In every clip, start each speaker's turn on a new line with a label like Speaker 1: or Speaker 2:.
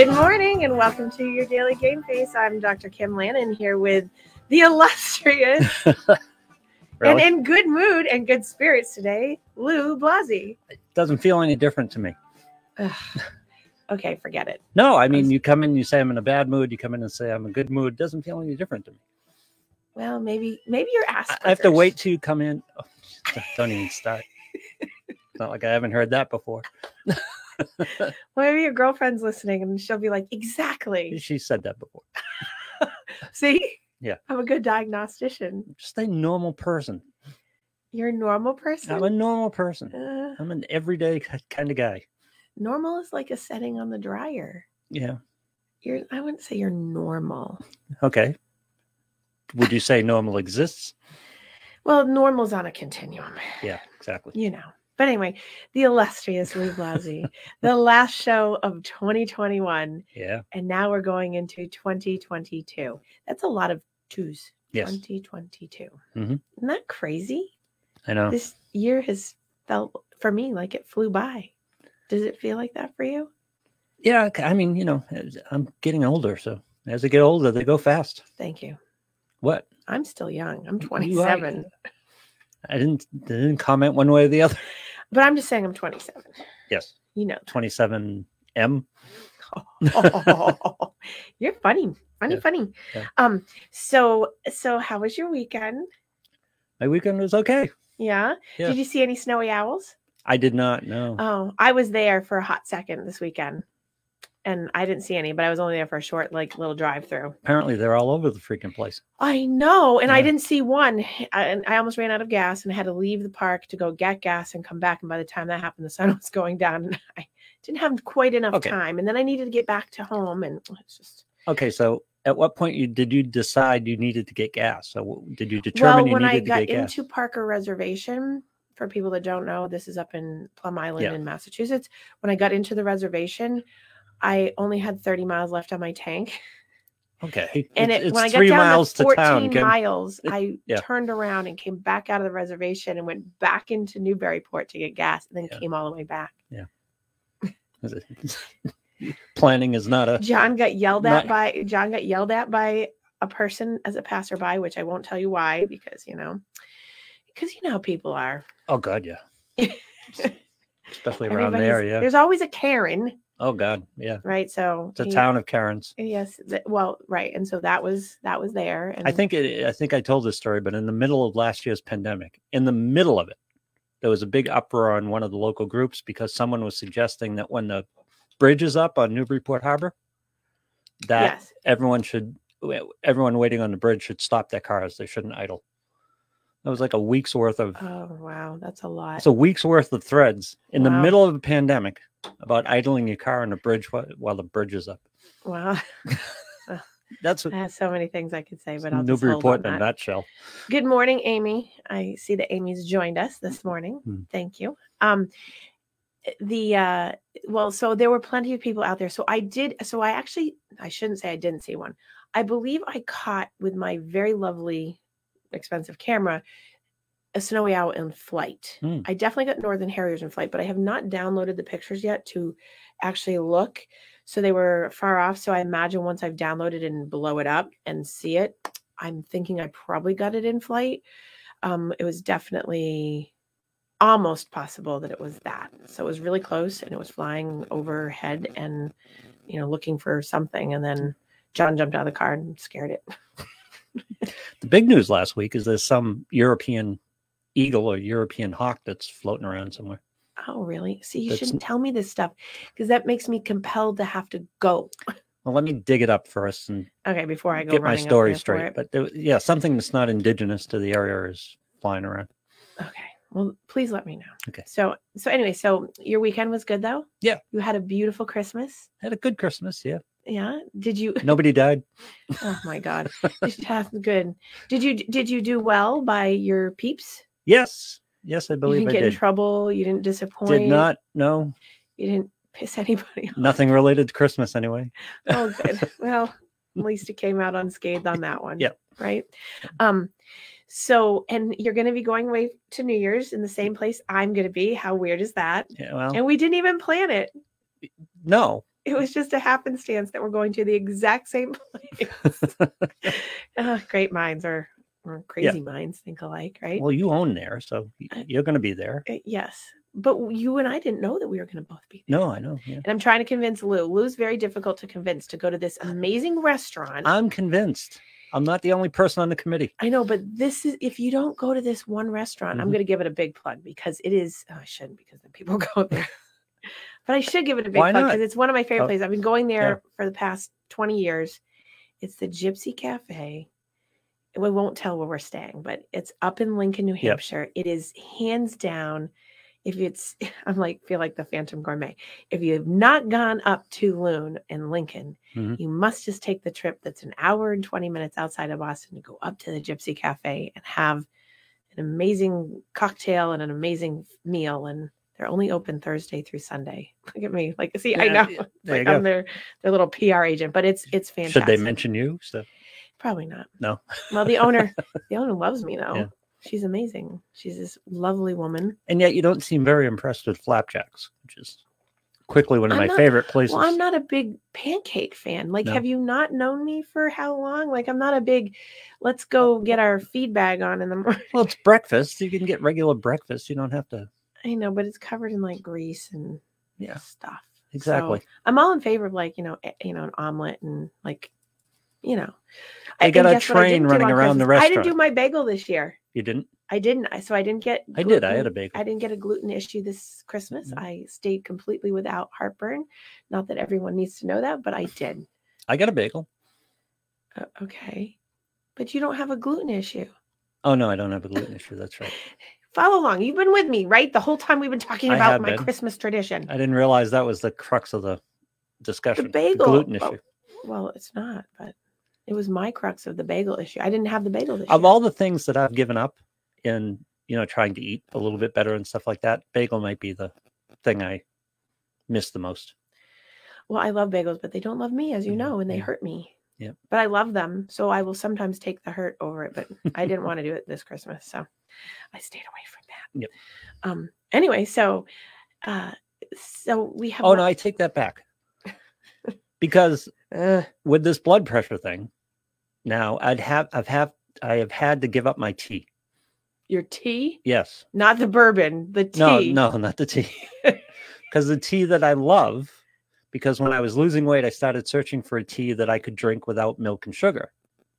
Speaker 1: Good morning and welcome to your Daily Game Face. I'm Dr. Kim Lannon here with the illustrious and in good mood and good spirits today, Lou Blasi.
Speaker 2: It doesn't feel any different to me.
Speaker 1: Okay, forget it.
Speaker 2: No, I mean, you come in, you say I'm in a bad mood. You come in and say I'm in a good mood. It doesn't feel any different to me.
Speaker 1: Well, maybe you're Asperger's.
Speaker 2: I have to wait till you come in. Oh, don't even start. It's not like I haven't heard that before.
Speaker 1: Well, maybe your girlfriend's listening and she'll be like, exactly.
Speaker 2: She said that before.
Speaker 1: See?
Speaker 2: Yeah.
Speaker 1: I'm a good diagnostician.
Speaker 2: Just a normal person.
Speaker 1: You're a normal person?
Speaker 2: I'm a normal person. I'm an everyday kind of guy.
Speaker 1: Normal is like a setting on the dryer.
Speaker 2: Yeah.
Speaker 1: I wouldn't say you're normal.
Speaker 2: Okay. Would you say normal exists?
Speaker 1: Well, normal's on a continuum.
Speaker 2: Yeah, exactly.
Speaker 1: You know. But anyway, the illustrious Lou Blasi, the last show of 2021.
Speaker 2: Yeah.
Speaker 1: And now we're going into 2022. That's a lot of twos.
Speaker 2: Yes.
Speaker 1: 2022.
Speaker 2: Mm-hmm.
Speaker 1: Isn't that crazy?
Speaker 2: I know.
Speaker 1: This year has felt, for me, like it flew by. Does it feel like that for you?
Speaker 2: Yeah. I mean, you know, I'm getting older. So as I get older, they go fast.
Speaker 1: Thank you.
Speaker 2: What?
Speaker 1: I'm still young. I'm 27.
Speaker 2: I didn't comment one way or the other.
Speaker 1: But I'm just saying I'm 27.
Speaker 2: Yes.
Speaker 1: You know.
Speaker 2: 27M.
Speaker 1: Oh, you're funny. Funny.
Speaker 2: Yeah.
Speaker 1: So how was your weekend?
Speaker 2: My weekend was okay.
Speaker 1: Yeah? Did you see any snowy owls?
Speaker 2: I did not, no.
Speaker 1: Oh, I was there for a hot second this weekend. And I didn't see any, but I was only there for a short, little drive through.
Speaker 2: Apparently, they're all over the freaking place.
Speaker 1: I know. And I didn't see one. And I almost ran out of gas and I had to leave the park to go get gas and come back. And by the time that happened, the sun was going down and I didn't have quite enough time. And then I needed to get back to home. And it's just.
Speaker 2: Okay. So at what point did you decide you needed to get gas? So did you determine you needed to get gas?
Speaker 1: When I got into Parker Reservation, for people that don't know, this is up in Plum Island in Massachusetts. When I got into the reservation, I only had 30 miles left on my tank.
Speaker 2: Okay.
Speaker 1: And when I got down to 14 miles, I turned around and came back out of the reservation and went back into Newburyport to get gas and then came all the way back.
Speaker 2: Yeah. Planning is not a...
Speaker 1: John got yelled at by a person as a passerby, which I won't tell you why, because you know how people are.
Speaker 2: Oh God, yeah. Especially around there, yeah.
Speaker 1: There's always a Karen.
Speaker 2: Oh God, yeah.
Speaker 1: Right, so
Speaker 2: it's a town of Karens.
Speaker 1: Yes, well, right, and so that was there. And
Speaker 2: I think I told this story, but in the middle of last year's pandemic, in the middle of it, there was a big uproar on one of the local groups because someone was suggesting that when the bridge is up on Newburyport Harbor, that everyone waiting on the bridge should stop their cars. They shouldn't idle. That was like a week's worth of.
Speaker 1: Oh wow, that's a lot.
Speaker 2: It's a week's worth of threads in the middle of a pandemic about idling your car on a bridge while the bridge is up.
Speaker 1: Wow.
Speaker 2: That's what.
Speaker 1: I have so many things I could say, but I'll just
Speaker 2: Newburyport in a nutshell.
Speaker 1: Good morning, Amy. I see that Amy's joined us this morning. Thank you. So there were plenty of people out there. So I shouldn't say I didn't see one. I believe I caught with my very lovely, expensive camera a snowy owl in flight. I definitely got northern harriers in flight, but I have not downloaded the pictures yet to actually look. So they were far off. So I imagine once I've downloaded and blow it up and see it, I'm thinking I probably got it in flight. It was definitely almost possible that it was that. So it was really close and it was flying overhead and, looking for something. And then John jumped out of the car and scared it.
Speaker 2: The big news last week is there's some European eagle or European hawk that's floating around somewhere.
Speaker 1: Oh, really? See, you shouldn't tell me this stuff because that makes me compelled to have to go.
Speaker 2: Well, let me dig it up first and
Speaker 1: before I go
Speaker 2: get my story straight. But something that's not indigenous to the area is flying around.
Speaker 1: Okay. Well, please let me know.
Speaker 2: Okay.
Speaker 1: So your weekend was good though?
Speaker 2: Yeah.
Speaker 1: You had a beautiful Christmas?
Speaker 2: Had a good Christmas, yeah.
Speaker 1: Yeah. Did you?
Speaker 2: Nobody died.
Speaker 1: Oh my God. Good. Did you do well by your peeps?
Speaker 2: Yes. Yes, I believe I did.
Speaker 1: You didn't get in trouble. You didn't disappoint.
Speaker 2: Did not. No.
Speaker 1: You didn't piss anybody off.
Speaker 2: Nothing related to Christmas anyway.
Speaker 1: Oh, good. Well, at least it came out unscathed on that one.
Speaker 2: Yeah.
Speaker 1: Right. So, and you're going to be going away to New Year's in the same place I'm going to be. How weird is that?
Speaker 2: Yeah, well,
Speaker 1: and we didn't even plan it.
Speaker 2: No,
Speaker 1: It was just a happenstance that we're going to the exact same place. Great minds or crazy minds think alike, right?
Speaker 2: Well, you own there, so you're going to be there.
Speaker 1: Yes. But you and I didn't know that we were going to both be there.
Speaker 2: No, I know. Yeah.
Speaker 1: And I'm trying to convince Lou. Lou's very difficult to convince to go to this amazing restaurant.
Speaker 2: I'm convinced. I'm not the only person on the committee.
Speaker 1: I know, but this is, if you don't go to this one restaurant, I'm going to give it a big plug because it is, I shouldn't because then people go there. But I should give it a big plug because it's one of my favorite places. I've been going there for the past 20 years. It's the Gypsy Cafe. We won't tell where we're staying, but it's up in Lincoln, New Hampshire. It is hands down. If it's, feel like the Phantom Gourmet. If you have not gone up to Loon in Lincoln, you must just take the trip that's an hour and 20 minutes outside of Boston to go up to the Gypsy Cafe and have an amazing cocktail and an amazing meal. And they're only open Thursday through Sunday. Look at me. Like, see, I know. Like I'm their little PR agent, but it's fantastic.
Speaker 2: Should they mention you? So.
Speaker 1: Probably not.
Speaker 2: No.
Speaker 1: Well, the owner loves me though. Yeah. She's amazing. She's this lovely woman.
Speaker 2: And yet you don't seem very impressed with flapjacks, which is quickly one of my favorite places.
Speaker 1: Well, I'm not a big pancake fan. Like, have you not known me for how long? Like, I'm not a big, let's go get our feed bag on in the morning.
Speaker 2: Well, it's breakfast. You can get regular breakfast. You don't have to.
Speaker 1: I know, but it's covered in like grease and stuff.
Speaker 2: Exactly.
Speaker 1: So I'm all in favor of like, an omelet and like,
Speaker 2: I got a train running around the restaurant.
Speaker 1: I didn't do my bagel this year.
Speaker 2: You didn't?
Speaker 1: I didn't. So I didn't get gluten.
Speaker 2: I did. I had a bagel.
Speaker 1: I didn't get a gluten issue this Christmas. I stayed completely without heartburn. Not that everyone needs to know that, but I did.
Speaker 2: I got a bagel.
Speaker 1: Okay. But you don't have a gluten issue.
Speaker 2: Oh, no, I don't have a gluten issue. That's right.
Speaker 1: Follow along. You've been with me, right? The whole time we've been talking about my Christmas tradition.
Speaker 2: I didn't realize that was the crux of the discussion.
Speaker 1: The bagel.
Speaker 2: The gluten issue.
Speaker 1: Well, it's not, but it was my crux of the bagel issue. I didn't have the bagel issue.
Speaker 2: Of all the things that I've given up in, trying to eat a little bit better and stuff like that, bagel might be the thing I miss the most.
Speaker 1: Well, I love bagels, but they don't love me, as you know, and they hurt me.
Speaker 2: Yeah.
Speaker 1: But I love them, so I will sometimes take the hurt over it. But I didn't want to do it this Christmas, so I stayed away from that.
Speaker 2: Yep.
Speaker 1: Anyway, so we have.
Speaker 2: Oh no, I take that back. Because with this blood pressure thing, now I have had to give up my tea.
Speaker 1: Your tea?
Speaker 2: Yes.
Speaker 1: Not the bourbon, the tea.
Speaker 2: No, not the tea. Because the tea that I love, because when I was losing weight, I started searching for a tea that I could drink without milk and sugar,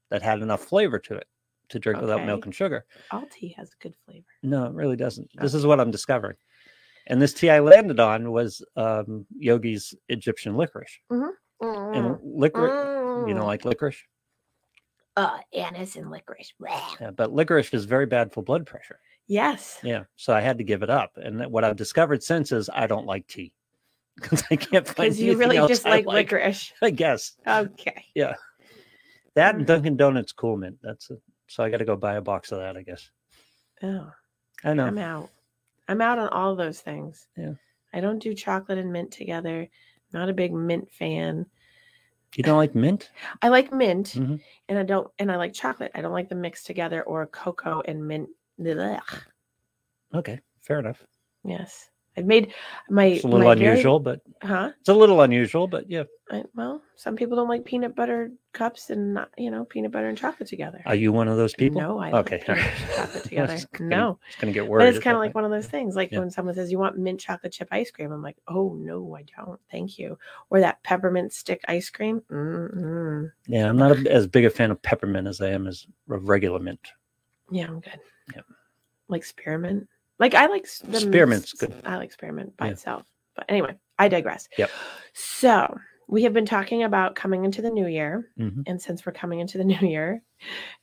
Speaker 2: that had enough flavor to it to drink without milk and sugar.
Speaker 1: All tea has a good flavor.
Speaker 2: No, it really doesn't. Okay. This is what I'm discovering. And this tea I landed on was Yogi's Egyptian licorice. And licorice, you don't like licorice?
Speaker 1: Anise and licorice.
Speaker 2: Yeah, but licorice is very bad for blood pressure.
Speaker 1: Yes.
Speaker 2: Yeah. So I had to give it up. And what I've discovered since is I don't like tea. Because I can't find
Speaker 1: because you really just like licorice.
Speaker 2: I guess.
Speaker 1: Okay.
Speaker 2: Yeah. That and Dunkin' Donuts Cool Mint. So I got to go buy a box of that, I guess.
Speaker 1: Oh.
Speaker 2: I know.
Speaker 1: I'm out. I'm out on all those things.
Speaker 2: Yeah.
Speaker 1: I don't do chocolate and mint together. Not a big mint fan.
Speaker 2: You don't like mint?
Speaker 1: I like mint, and I like chocolate. I don't like them mixed together or cocoa and mint. Ugh.
Speaker 2: Okay, fair enough.
Speaker 1: Yes, I've made my.
Speaker 2: It's a little unusual, but it's a little unusual, but yeah.
Speaker 1: Well, some people don't like peanut butter cups and peanut butter and chocolate together.
Speaker 2: Are you one of those people?
Speaker 1: No, I like chocolate together. No,
Speaker 2: it's gonna get worried.
Speaker 1: But it's kind of like one of those things. Like when someone says you want mint chocolate chip ice cream, I'm like, oh no, I don't. Thank you. Or that peppermint stick ice cream.
Speaker 2: Yeah, I'm not as big a fan of peppermint as I am as of regular mint.
Speaker 1: Yeah, I'm good.
Speaker 2: Yeah,
Speaker 1: like spearmint. Like I like
Speaker 2: spearmint's good.
Speaker 1: I like spearmint by itself. But anyway, I digress.
Speaker 2: Yep.
Speaker 1: So we have been talking about coming into the new year. And since we're coming into the new year,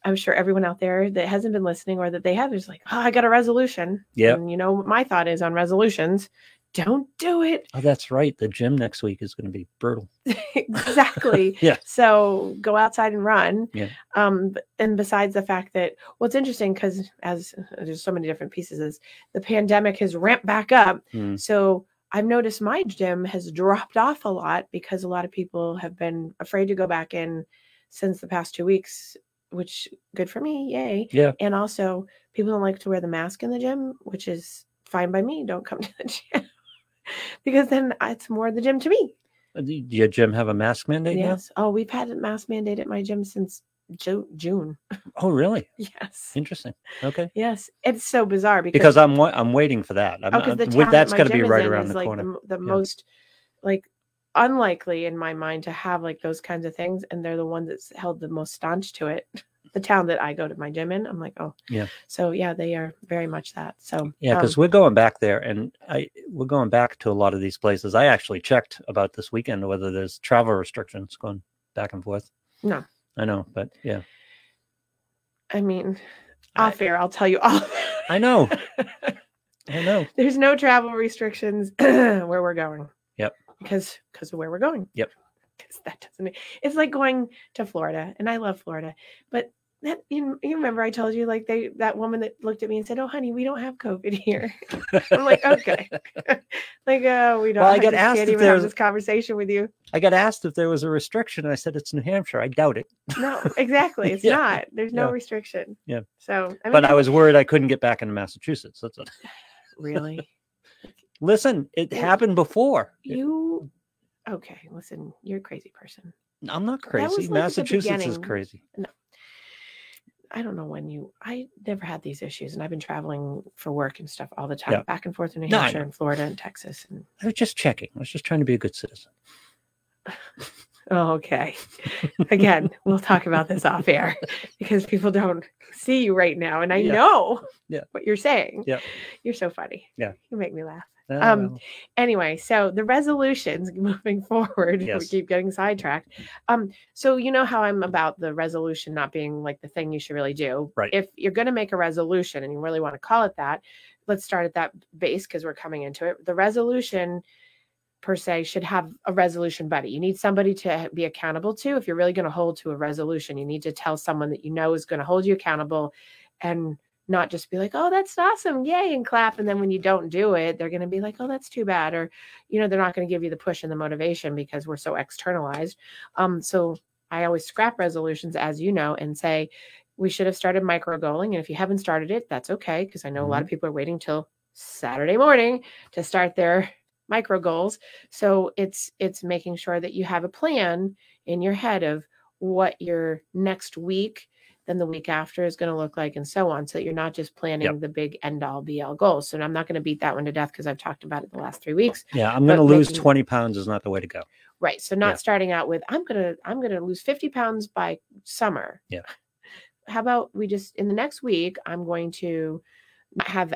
Speaker 1: I'm sure everyone out there that hasn't been listening or that they have is like, oh, I got a resolution.
Speaker 2: Yeah.
Speaker 1: And what my thought is on resolutions. Don't do it.
Speaker 2: Oh, that's right. The gym next week is going to be brutal.
Speaker 1: Exactly.
Speaker 2: Yeah.
Speaker 1: So go outside and run.
Speaker 2: Yeah.
Speaker 1: And besides the fact that what's interesting, because as there's so many different pieces, is the pandemic has ramped back up. So I've noticed my gym has dropped off a lot because a lot of people have been afraid to go back in since the past 2 weeks, which good for me. Yay.
Speaker 2: Yeah.
Speaker 1: And also people don't like to wear the mask in the gym, which is fine by me. Don't come to the gym because then it's more the gym to me.
Speaker 2: Do your gym have a mask mandate now?
Speaker 1: Yes. Oh, we've had a mask mandate at my gym since June.
Speaker 2: Oh, really?
Speaker 1: Yes.
Speaker 2: Interesting. Okay.
Speaker 1: Yes. It's so bizarre
Speaker 2: Because I'm waiting for that.
Speaker 1: because the town that
Speaker 2: That's
Speaker 1: my
Speaker 2: got to be
Speaker 1: gym is
Speaker 2: right
Speaker 1: in
Speaker 2: around
Speaker 1: is
Speaker 2: the
Speaker 1: like
Speaker 2: corner.
Speaker 1: the most like unlikely in my mind to have like those kinds of things, and they're the ones that's held the most staunch to it. The town that I go to my gym in, I'm like, oh,
Speaker 2: Yeah.
Speaker 1: So yeah, they are very much that. So
Speaker 2: Yeah, because we're going back there, and we're going back to a lot of these places. I actually checked about this weekend whether there's travel restrictions going back and forth.
Speaker 1: No,
Speaker 2: I know, but yeah,
Speaker 1: I mean, off air, I'll tell you all.
Speaker 2: I know. I know.
Speaker 1: There's no travel restrictions where we're going.
Speaker 2: Yep.
Speaker 1: Because of where we're going.
Speaker 2: Yep.
Speaker 1: Because that doesn't. It's like going to Florida, and I love Florida, but that you remember I told you like that woman that looked at me and said, "Oh, honey, we don't have COVID here." I'm like, okay, like we don't.
Speaker 2: Well, I got asked
Speaker 1: can't
Speaker 2: if
Speaker 1: even have
Speaker 2: there's
Speaker 1: this conversation with you.
Speaker 2: I got asked if there was a restriction. And I said it's New Hampshire. I doubt it.
Speaker 1: No, exactly. It's
Speaker 2: Yeah.
Speaker 1: not. There's no
Speaker 2: Yeah.
Speaker 1: restriction.
Speaker 2: Yeah.
Speaker 1: So, I mean,
Speaker 2: But I was worried I couldn't get back into Massachusetts. That's it.
Speaker 1: really.
Speaker 2: Listen, it happened before.
Speaker 1: You okay? Listen, you're a crazy person.
Speaker 2: I'm not
Speaker 1: was
Speaker 2: crazy.
Speaker 1: like at the
Speaker 2: Massachusetts is
Speaker 1: beginning.
Speaker 2: crazy.
Speaker 1: I don't know when I never had these issues, and I've been traveling for work and stuff all the time,
Speaker 2: Yeah.
Speaker 1: back and forth in New
Speaker 2: No, I
Speaker 1: Hampshire
Speaker 2: know.
Speaker 1: and Florida and Texas. And
Speaker 2: I was just checking. I was just trying to be a good citizen.
Speaker 1: oh, okay. Again, we'll talk about this off air because people don't see you right now, and I
Speaker 2: Yeah.
Speaker 1: know
Speaker 2: Yeah.
Speaker 1: what you're saying.
Speaker 2: Yeah.
Speaker 1: You're so funny.
Speaker 2: Yeah.
Speaker 1: You make me laugh.
Speaker 2: Well,
Speaker 1: Anyway, so the resolutions moving forward, we
Speaker 2: Yes.
Speaker 1: keep getting sidetracked. So you know how I'm about the resolution not being like the thing you should really do.
Speaker 2: Right.
Speaker 1: If you're going to make a resolution and you really want to call it that, let's start at that base because we're coming into it. The resolution per se should have a resolution buddy. You need somebody to be accountable to. If you're really going to hold to a resolution, you need to tell someone that you know is going to hold you accountable and not just be like, oh, that's awesome. Yay. And clap. And then when you don't do it, they're going to be like, oh, that's too bad. Or, they're not going to give you the push and the motivation because we're so externalized. So I always scrap resolutions, as you know, and say, we should have started micro goaling. And if you haven't started it, that's okay. Because I know a lot of people are waiting till Saturday morning to start their micro goals. So it's making sure that you have a plan in your head of what your next week, then the week after is going to look like, and so on. So that you're not just planning the big end all be all goals. So I'm not going to beat that one to death because I've talked about it the last 3 weeks.
Speaker 2: yeah, I'm going to lose
Speaker 1: making-
Speaker 2: 20 pounds is not the way to go.
Speaker 1: Right. So not starting out with, I'm going to lose 50 pounds by summer.
Speaker 2: Yeah.
Speaker 1: How about we just, in the next week, I'm going to have,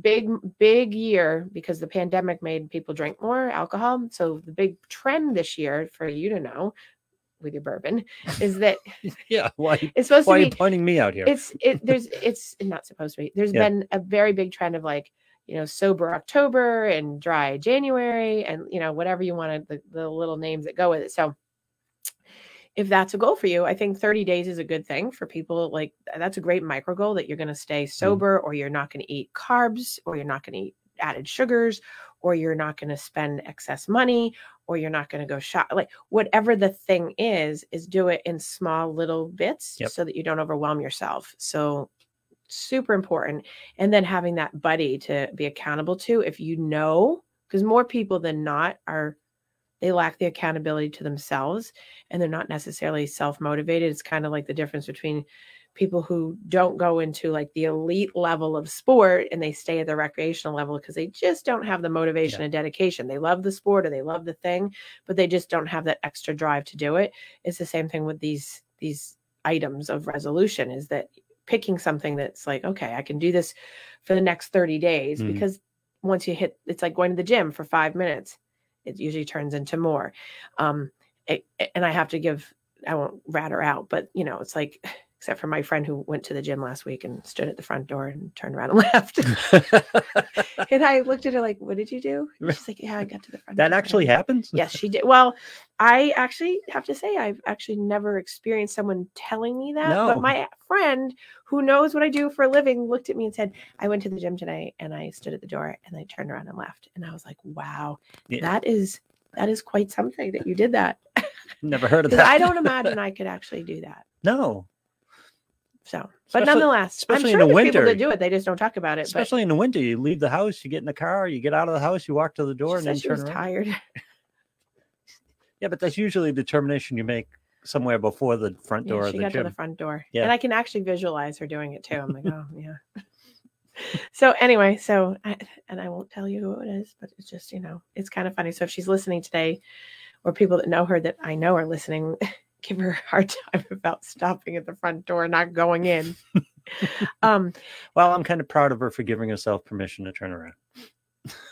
Speaker 1: big year because the pandemic made people drink more alcohol. So the big trend this year for you to know with your bourbon is that
Speaker 2: Yeah, why?
Speaker 1: it's supposed
Speaker 2: Why are
Speaker 1: to
Speaker 2: you
Speaker 1: be,
Speaker 2: pointing me out here?
Speaker 1: it's not supposed to be. There's been a very big trend of like, sober October and dry January and, whatever you want to, the little names that go with it. So if that's a goal for you, I think 30 days is a good thing for people. Like that's a great micro goal that you're going to stay sober or you're not going to eat carbs or you're not going to eat added sugars or you're not going to spend excess money or you're not going to go shop. Like whatever the thing is do it in small little bits so that you don't overwhelm yourself. So super important. And then having that buddy to be accountable to, if because more people than not they lack the accountability to themselves and they're not necessarily self-motivated. It's kind of like the difference between people who don't go into like the elite level of sport and they stay at the recreational level because they just don't have the motivation and dedication. They love the sport or they love the thing, but they just don't have that extra drive to do it. It's the same thing with these items of resolution, is that picking something that's like, okay, I can do this for the next 30 days because once you hit, it's like going to the gym for 5 minutes. It usually turns into more. And I have to give, I won't rat her out, but it's like, except for my friend who went to the gym last week and stood at the front door and turned around and left. And I looked at her like, what did you do? And she's like, yeah, I got to the front
Speaker 2: That
Speaker 1: door.
Speaker 2: actually happens?
Speaker 1: Yes, she did. Well, I actually have to say, I've actually never experienced someone telling me that.
Speaker 2: No.
Speaker 1: But my friend who knows what I do for a living looked at me and said, I went to the gym today and I stood at the door and I turned around and left. And I was like, wow, that is quite something that you did that.
Speaker 2: Never heard of
Speaker 1: 'Cause
Speaker 2: that.
Speaker 1: I don't imagine I could actually do that.
Speaker 2: No.
Speaker 1: So, but nonetheless, I'm
Speaker 2: especially
Speaker 1: sure
Speaker 2: in the
Speaker 1: there's people
Speaker 2: winter.
Speaker 1: that do it. They just don't talk about it.
Speaker 2: Especially in the winter, you leave the house, you get in the car, you get out of the house, you walk to the door,
Speaker 1: But
Speaker 2: and then
Speaker 1: she
Speaker 2: turn
Speaker 1: was
Speaker 2: around.
Speaker 1: tired.
Speaker 2: Yeah, but that's usually a determination you make somewhere before the front door of
Speaker 1: She
Speaker 2: the
Speaker 1: got to the
Speaker 2: gym.
Speaker 1: front door.
Speaker 2: Yeah.
Speaker 1: And I can actually visualize her doing it too. I'm like, oh, yeah. So anyway, and I won't tell you who it is, but it's just, it's kind of funny. So if she's listening today, or people that know her that I know are listening, give her a hard time about stopping at the front door and not going in.
Speaker 2: Well, I'm kind of proud of her for giving herself permission to turn around.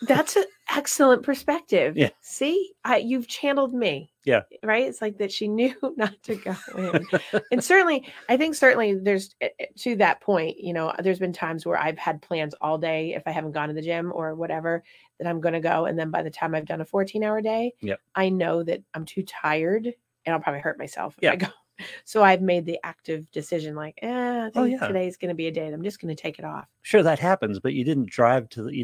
Speaker 1: That's an excellent perspective.
Speaker 2: Yeah.
Speaker 1: See, you've channeled me.
Speaker 2: Yeah.
Speaker 1: Right. It's like that she knew not to go in. And I think there's, to that point, there's been times where I've had plans all day if I haven't gone to the gym or whatever, that I'm going to go. And then by the time I've done a 14-hour day,
Speaker 2: yep.
Speaker 1: I know that I'm too tired and I'll probably hurt myself if I go. So I've made the active decision, like, I think today's going to be a day that I'm just going to take it off.
Speaker 2: Sure, that happens, but you didn't drive to the,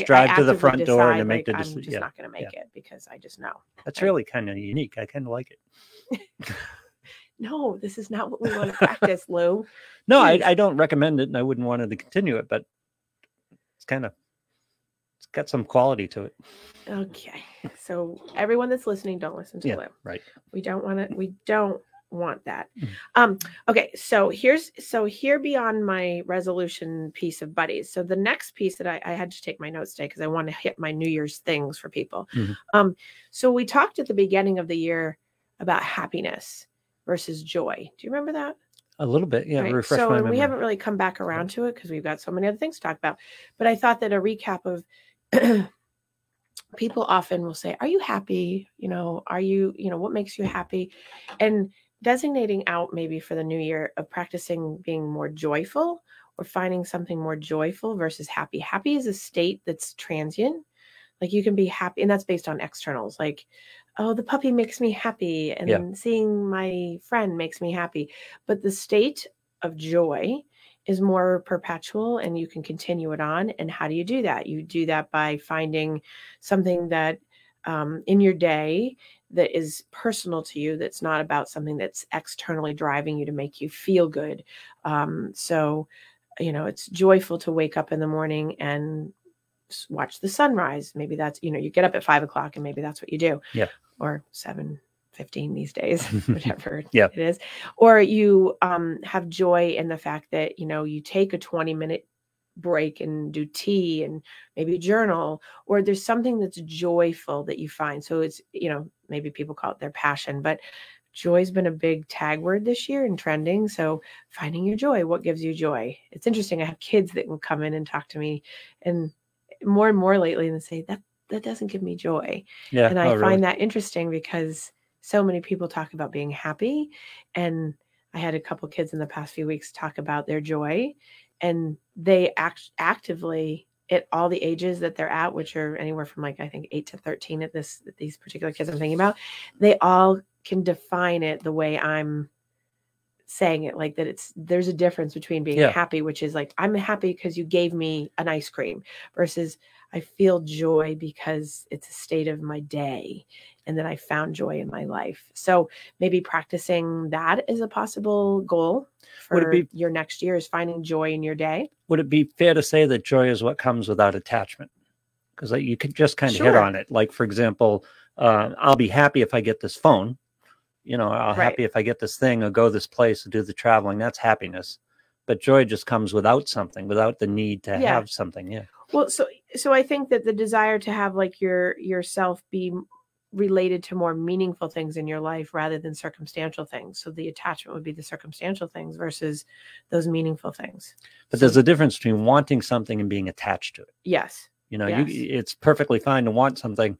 Speaker 1: drive
Speaker 2: to the front door and make the
Speaker 1: decision. I'm just not going to make it because I just know.
Speaker 2: That's really kind of unique. I kind of like it.
Speaker 1: No, this is not what we want to practice, Lou.
Speaker 2: No, I don't recommend it, and I wouldn't want to continue it, but it's got some quality to it.
Speaker 1: Okay. So everyone that's listening, don't listen to Lou.
Speaker 2: Right.
Speaker 1: We don't want that. Okay. So here beyond my resolution piece of buddies. So the next piece that I had to take my notes today because I want to hit my New Year's things for people.
Speaker 2: Mm-hmm.
Speaker 1: So we talked at the beginning of the year about happiness versus joy. Do you remember that?
Speaker 2: A little bit. Yeah.
Speaker 1: Right.
Speaker 2: Refresh my memory.
Speaker 1: We haven't really come back around to it because we've got so many other things to talk about. But I thought that a recap of people often will say, are you happy? Are you, what makes you happy? And designating out maybe for the new year of practicing being more joyful or finding something more joyful versus happy. Happy is a state that's transient. Like you can be happy, and that's based on externals. Like, oh, the puppy makes me happy, and seeing my friend makes me happy. But the state of joy is more perpetual and you can continue it on. And how do you do that? You do that by finding something that in your day that is personal to you, that's not about something that's externally driving you to make you feel good. So, it's joyful to wake up in the morning and watch the sunrise. Maybe that's, you get up at 5 o'clock and maybe that's what you do.
Speaker 2: Yeah.
Speaker 1: Or 7:15 these days, whatever
Speaker 2: it
Speaker 1: is. Or you have joy in the fact that, you take a 20-minute break and do tea and maybe journal, or there's something that's joyful that you find. So it's, maybe people call it their passion, but joy's been a big tag word this year and trending. So finding your joy, what gives you joy? It's interesting. I have kids that will come in and talk to me and more lately and say that doesn't give me joy.
Speaker 2: Yeah.
Speaker 1: And I find that interesting because so many people talk about being happy. And I had a couple kids in the past few weeks talk about their joy, and they actively at all the ages that they're at, which are anywhere from like, I think 8 to 13 at these particular kids I'm thinking about, they all can define it the way I'm saying it, like that there's a difference between being happy, which is like, I'm happy because you gave me an ice cream, versus I feel joy because it's a state of my day and that I found joy in my life. So maybe practicing that is a possible goal for your next year, is finding joy in your day.
Speaker 2: Would it be fair to say that joy is what comes without attachment? Because you could just kind of hit on it. Like, for example, I'll be happy if I get this phone. I'll happy if I get this thing or go this place or do the traveling. That's happiness. But joy just comes without something, without the need to have something. Yeah.
Speaker 1: Well, so I think that the desire to have like yourself be related to more meaningful things in your life rather than circumstantial things. So the attachment would be the circumstantial things versus those meaningful things.
Speaker 2: But there's a difference between wanting something and being attached to it.
Speaker 1: Yes.
Speaker 2: It's perfectly fine to want something,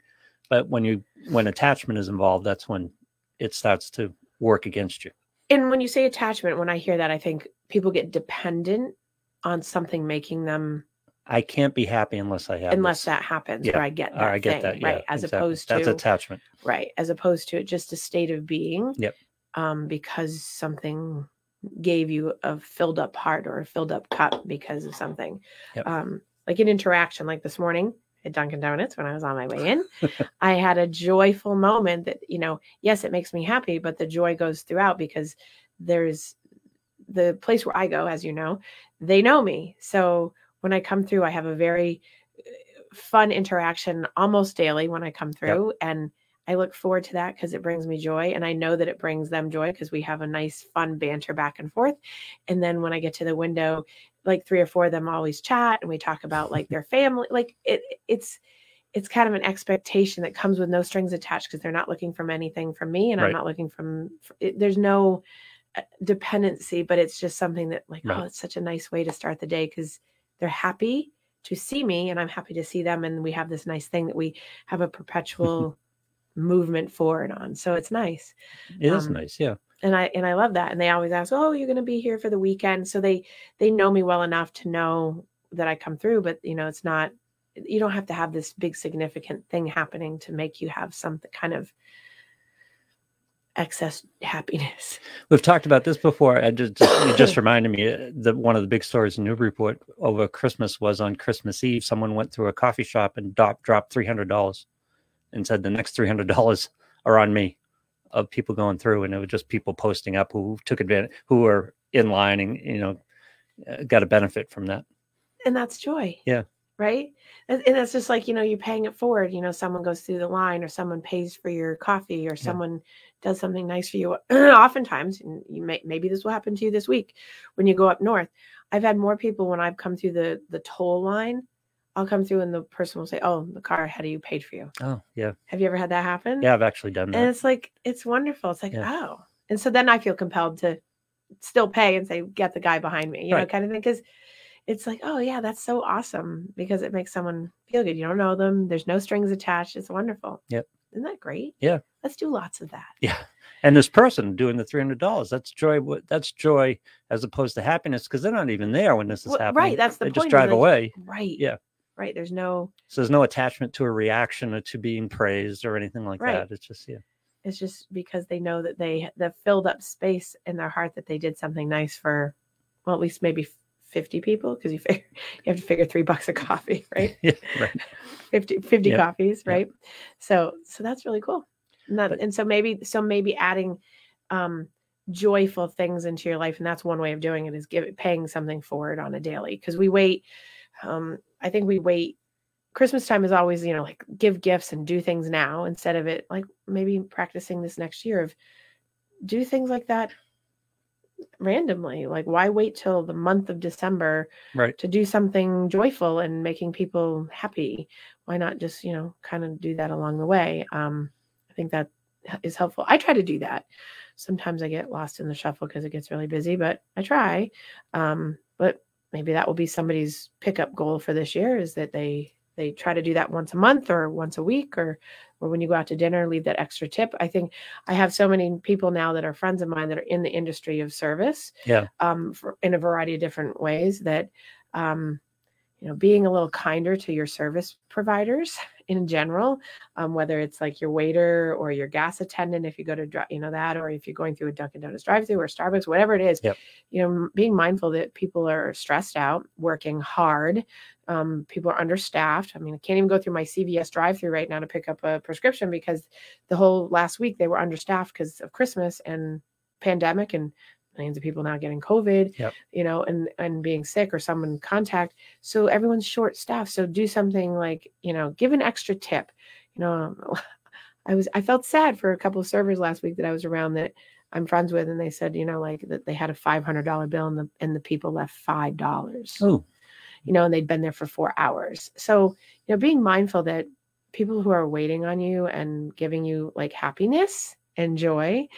Speaker 2: but when attachment is involved, that's when it starts to work against you.
Speaker 1: And when you say attachment, when I hear that, I think people get dependent on something making them.
Speaker 2: I can't be happy unless I have
Speaker 1: that happens, or I get that.
Speaker 2: I get that,
Speaker 1: right? As opposed to
Speaker 2: that's attachment,
Speaker 1: right? As opposed to just a state of being.
Speaker 2: Yep.
Speaker 1: Because something gave you a filled up heart or a filled up cup because of something.
Speaker 2: Yep.
Speaker 1: Like an interaction, like this morning at Dunkin' Donuts when I was on my way in, I had a joyful moment that, yes, it makes me happy, but the joy goes throughout because there's the place where I go, as you know, they know me. So when I come through, I have a very fun interaction almost daily when I come through. Yep. And I look forward to that because it brings me joy. And I know that it brings them joy because we have a nice, fun banter back and forth. And then when I get to the window, like 3 or 4 of them always chat and we talk about like their family. Like it's kind of an expectation that comes with no strings attached because they're not looking from anything from me. And I'm not looking there's no dependency, but it's just something that like, oh, it's such a nice way to start the day because they're happy to see me and I'm happy to see them. And we have this nice thing that we have a perpetual movement forward on. So it's nice.
Speaker 2: It is nice. Yeah.
Speaker 1: And I love that. And they always ask, oh, you're going to be here for the weekend. So they know me well enough to know that I come through, but it's not, you don't have to have this big significant thing happening to make you have some kind of excess happiness.
Speaker 2: We've talked about this before. You just reminded me that one of the big stories in Newburyport over Christmas was on Christmas Eve. Someone went through a coffee shop and dropped $300 and said the next $300 are on me, of people going through. And it was just people posting up who took advantage, who were in line and, got a benefit from that.
Speaker 1: And that's joy.
Speaker 2: Yeah.
Speaker 1: Right. And that's just like, you're paying it forward. Someone goes through the line or someone pays for your coffee or someone does something nice for you. Oftentimes, and maybe this will happen to you this week when you go up north. I've had more people when I've come through the toll line. I'll come through and the person will say, oh, the car ahead of you paid for you.
Speaker 2: Oh, yeah.
Speaker 1: Have you ever had that happen?
Speaker 2: Yeah, I've actually done that.
Speaker 1: And it's like, it's wonderful. It's like, oh. And so then I feel compelled to still pay and say, get the guy behind me, kind of thing. Because it's like, oh, yeah, that's so awesome because it makes someone feel good. You don't know them. There's no strings attached. It's wonderful.
Speaker 2: Yep.
Speaker 1: Isn't that great?
Speaker 2: Yeah.
Speaker 1: Let's do lots of that.
Speaker 2: Yeah. And this person doing the $300, that's joy. That's joy as opposed to happiness because they're not even there when this is happening.
Speaker 1: Right. That's the
Speaker 2: they
Speaker 1: point.
Speaker 2: Just drive away.
Speaker 1: Right.
Speaker 2: Yeah.
Speaker 1: Right. There's
Speaker 2: no attachment to a reaction or to being praised or anything like that. It's just,
Speaker 1: It's just because they know that they filled up space in their heart that they did something nice for, well, at least maybe 50 people because you have to figure $3 a coffee, right?
Speaker 2: Yeah, right.
Speaker 1: 50 coffees, right? So that's really cool. And so maybe adding joyful things into your life, and that's one way of doing it is paying something forward on a daily because we wait. I think we wait. Christmas time is always, like give gifts and do things now instead of it, like maybe practicing this next year of do things like that randomly. Like why wait till the month of December to do something joyful and making people happy? Why not just, kind of do that along the way? I think that is helpful. I try to do that. Sometimes I get lost in the shuffle because it gets really busy, but I try. But maybe that will be somebody's pickup goal for this year is that they try to do that once a month or once a week or when you go out to dinner, leave that extra tip. I think I have so many people now that are friends of mine that are in the industry of service in a variety of different ways that, being a little kinder to your service providers in general, whether it's like your waiter or your gas attendant, if you go to, that, or if you're going through a Dunkin' Donuts drive-through or Starbucks, whatever it is, being mindful that people are stressed out, working hard. People are understaffed. I mean, I can't even go through my CVS drive-through right now to pick up a prescription because the whole last week they were understaffed because of Christmas and pandemic and millions of people now getting COVID, and being sick or someone contact. So everyone's short staffed. So do something like, give an extra tip. I felt sad for a couple of servers last week that I was around that I'm friends with. And they said, like that they had a $500 bill and the people left $5.
Speaker 2: Oh,
Speaker 1: and they'd been there for 4 hours. So, being mindful that people who are waiting on you and giving you like happiness and joy,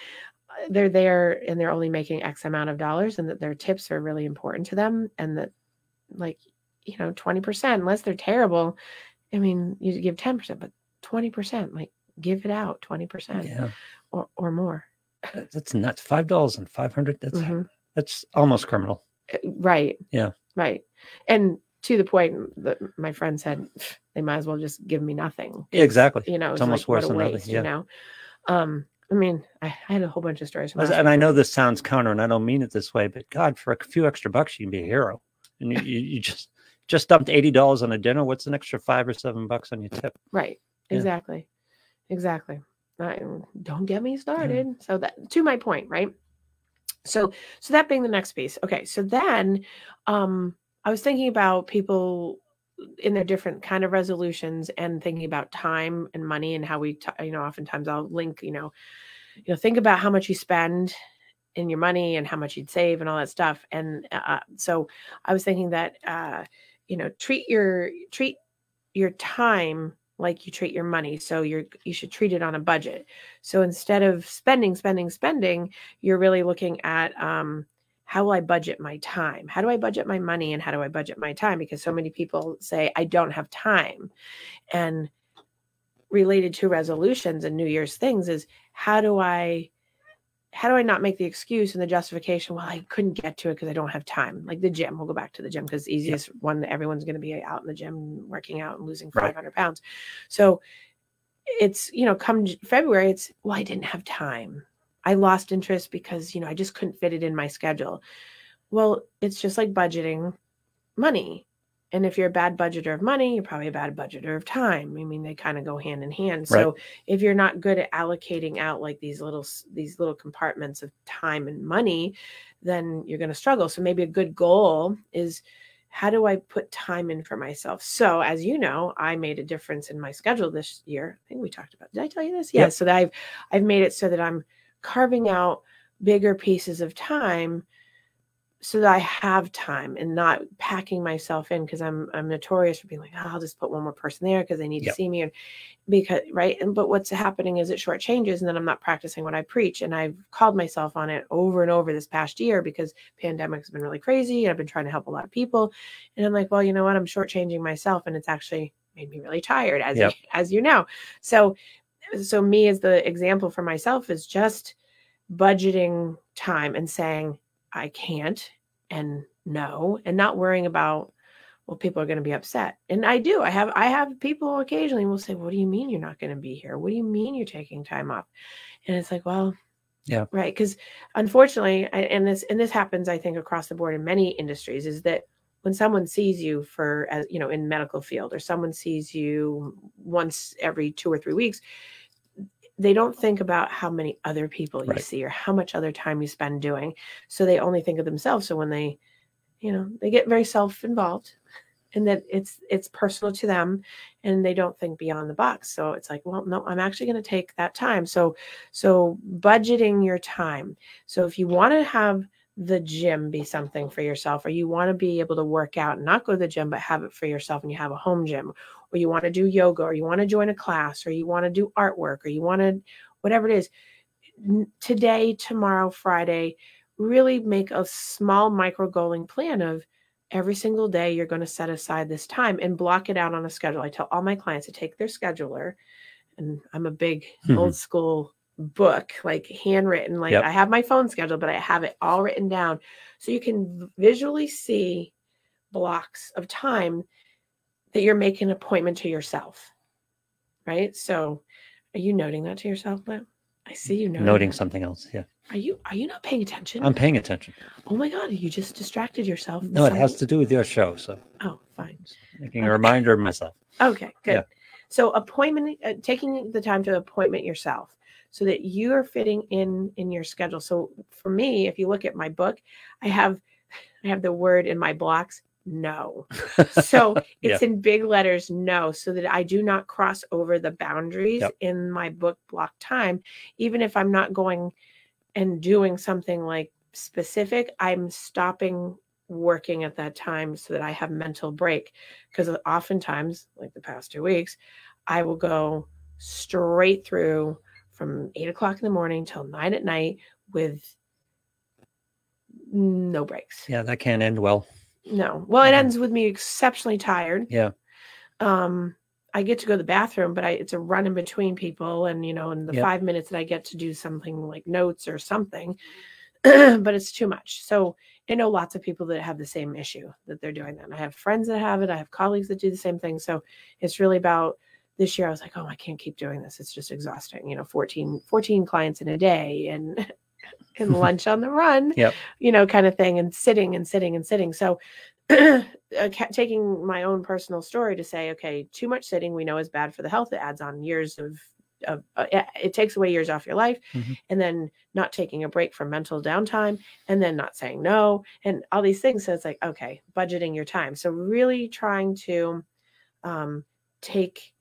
Speaker 1: they're there and they're only making X amount of dollars and that their tips are really important to them. And that 20%, unless they're terrible, I mean, you give 10%, but 20%, like give it out 20% or more.
Speaker 2: That's nuts. $5 and $500. That's almost criminal.
Speaker 1: Right.
Speaker 2: Yeah.
Speaker 1: Right. And to the point that my friend said, they might as well just give me nothing.
Speaker 2: Exactly.
Speaker 1: It's
Speaker 2: almost worse than
Speaker 1: waste,
Speaker 2: nothing.
Speaker 1: I mean, I had a whole bunch of stories.
Speaker 2: And I know this sounds counter, and I don't mean it this way, but God, for a few extra bucks, you can be a hero. And you just dumped $80 on a dinner. What's an extra $5 or $7 on your tip?
Speaker 1: Right. Exactly. Don't get me started. Yeah. So that, to my point, right? So that being the next piece. Okay. So then, I was thinking about people in their different kind of resolutions and thinking about time and money and how we, oftentimes I'll link, think about how much you spend in your money and how much you'd save and all that stuff. And so I was thinking that, treat your time like you treat your money. So you should treat it on a budget. So instead of spending, you're really looking at, how will I budget my time? How do I budget my money? And how do I budget my time? Because so many people say, I don't have time. And related to resolutions and New Year's things is how do I not make the excuse and the justification, well, I couldn't get to it because I don't have time. Like the gym, we'll go back to the gym because the easiest one that everyone's going to be out in the gym working out and losing 500 pounds. So it's, come February, it's, well, I didn't have time. I lost interest because, I just couldn't fit it in my schedule. Well, it's just like budgeting money. And if you're a bad budgeter of money, you're probably a bad budgeter of time. I mean, they kind of go hand in hand. So if you're not good at allocating out like these little compartments of time and money, then you're going to struggle. So maybe a good goal is, how do I put time in for myself? So as you know, I made a difference in my schedule this year. I think we talked about, did I tell you this? Yeah. So that I've made it so that I'm carving out bigger pieces of time so that I have time and not packing myself in, because I'm notorious for being like, oh, I'll just put one more person there because they need to see me. And because, but what's happening is it shortchanges, and then I'm not practicing what I preach. And I've called myself on it over and over this past year because pandemic has been really crazy. I've been trying to help a lot of people. And I'm like, well, you know what? I'm shortchanging myself, and it's actually made me really tired, as you know. So me as the example for myself is just budgeting time and saying, I can't, and no, and not worrying about, well, people are going to be upset. And I have people occasionally will say, what do you mean you're not going to be here? What do you mean you're taking time off? And it's like, well, yeah, right. Because unfortunately, and this happens, I think, across the board in many industries, is that when someone sees you in medical field, or someone sees you once every 2 or 3 weeks, they don't think about how many other people you see or how much other time you spend doing. So they only think of themselves. So when they get very self-involved, and that it's personal to them, and they don't think beyond the box. So it's like, well, no, I'm actually going to take that time. So budgeting your time. So if you want to have the gym be something for yourself, or you want to be able to work out and not go to the gym, but have it for yourself, and you have a home gym, or you want to do yoga, or you want to join a class, or you want to do artwork, or you want to, whatever it is, today, tomorrow, Friday, really make a small micro goaling plan of every single day you're going to set aside this time and block it out on a schedule. I tell all my clients to take their scheduler, and I'm a big old school book, like handwritten, like I have my phone schedule, but I have it all written down so you can visually see blocks of time that you're making an appointment to yourself. Right. So are you noting that to yourself, Lou? I see you
Speaker 2: noting something else. Yeah.
Speaker 1: Are you not paying attention?
Speaker 2: I'm paying attention.
Speaker 1: Oh my God. You just distracted yourself.
Speaker 2: No, it has to do with your show. So.
Speaker 1: Oh, fine.
Speaker 2: Making a reminder of myself.
Speaker 1: Okay, good. Yeah. So taking the time to appointment yourself so that you are fitting in your schedule. So for me, if you look at my book, I have the word in my blocks, no. So it's in big letters, no, so that I do not cross over the boundaries in my book block time. Even if I'm not going and doing something like specific, I'm stopping working at that time so that I have mental break. Because oftentimes, like the past 2 weeks, I will go straight through from 8 o'clock in the morning till 9 at night with no breaks.
Speaker 2: Yeah, that can't end well.
Speaker 1: No. Well, it ends with me exceptionally tired.
Speaker 2: Yeah.
Speaker 1: I get to go to the bathroom, but it's a run in between people. And, in the 5 minutes that I get to do something like notes or something, but it's too much. So I know lots of people that have the same issue, that they're doing that. And I have friends that have it. I have colleagues that do the same thing. So it's really about this year. I was like, oh, I can't keep doing this. It's just exhausting. 14 clients in a day and lunch on the run, kind of thing, and sitting and sitting and sitting. So taking my own personal story to say, okay, too much sitting we know is bad for the health. It adds on years of it takes away years off your life.
Speaker 2: Mhm.
Speaker 1: And then not taking a break from mental downtime, and then not saying no, and all these things. So it's like, okay, budgeting your time. So really trying to take,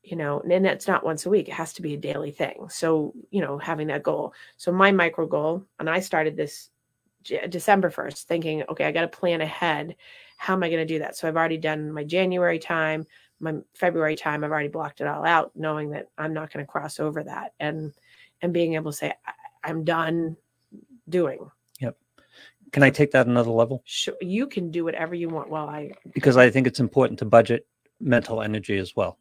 Speaker 1: and that's not once a week. It has to be a daily thing. So, having that goal. So my micro goal, and I started this December 1st thinking, okay, I got to plan ahead. How am I going to do that? So I've already done my January time, my February time. I've already blocked it all out, knowing that I'm not going to cross over that, and being able to say, I'm done doing.
Speaker 2: Yep. Can I take that another level?
Speaker 1: Sure, you can do whatever you want.
Speaker 2: Because I think it's important to budget mental energy as well.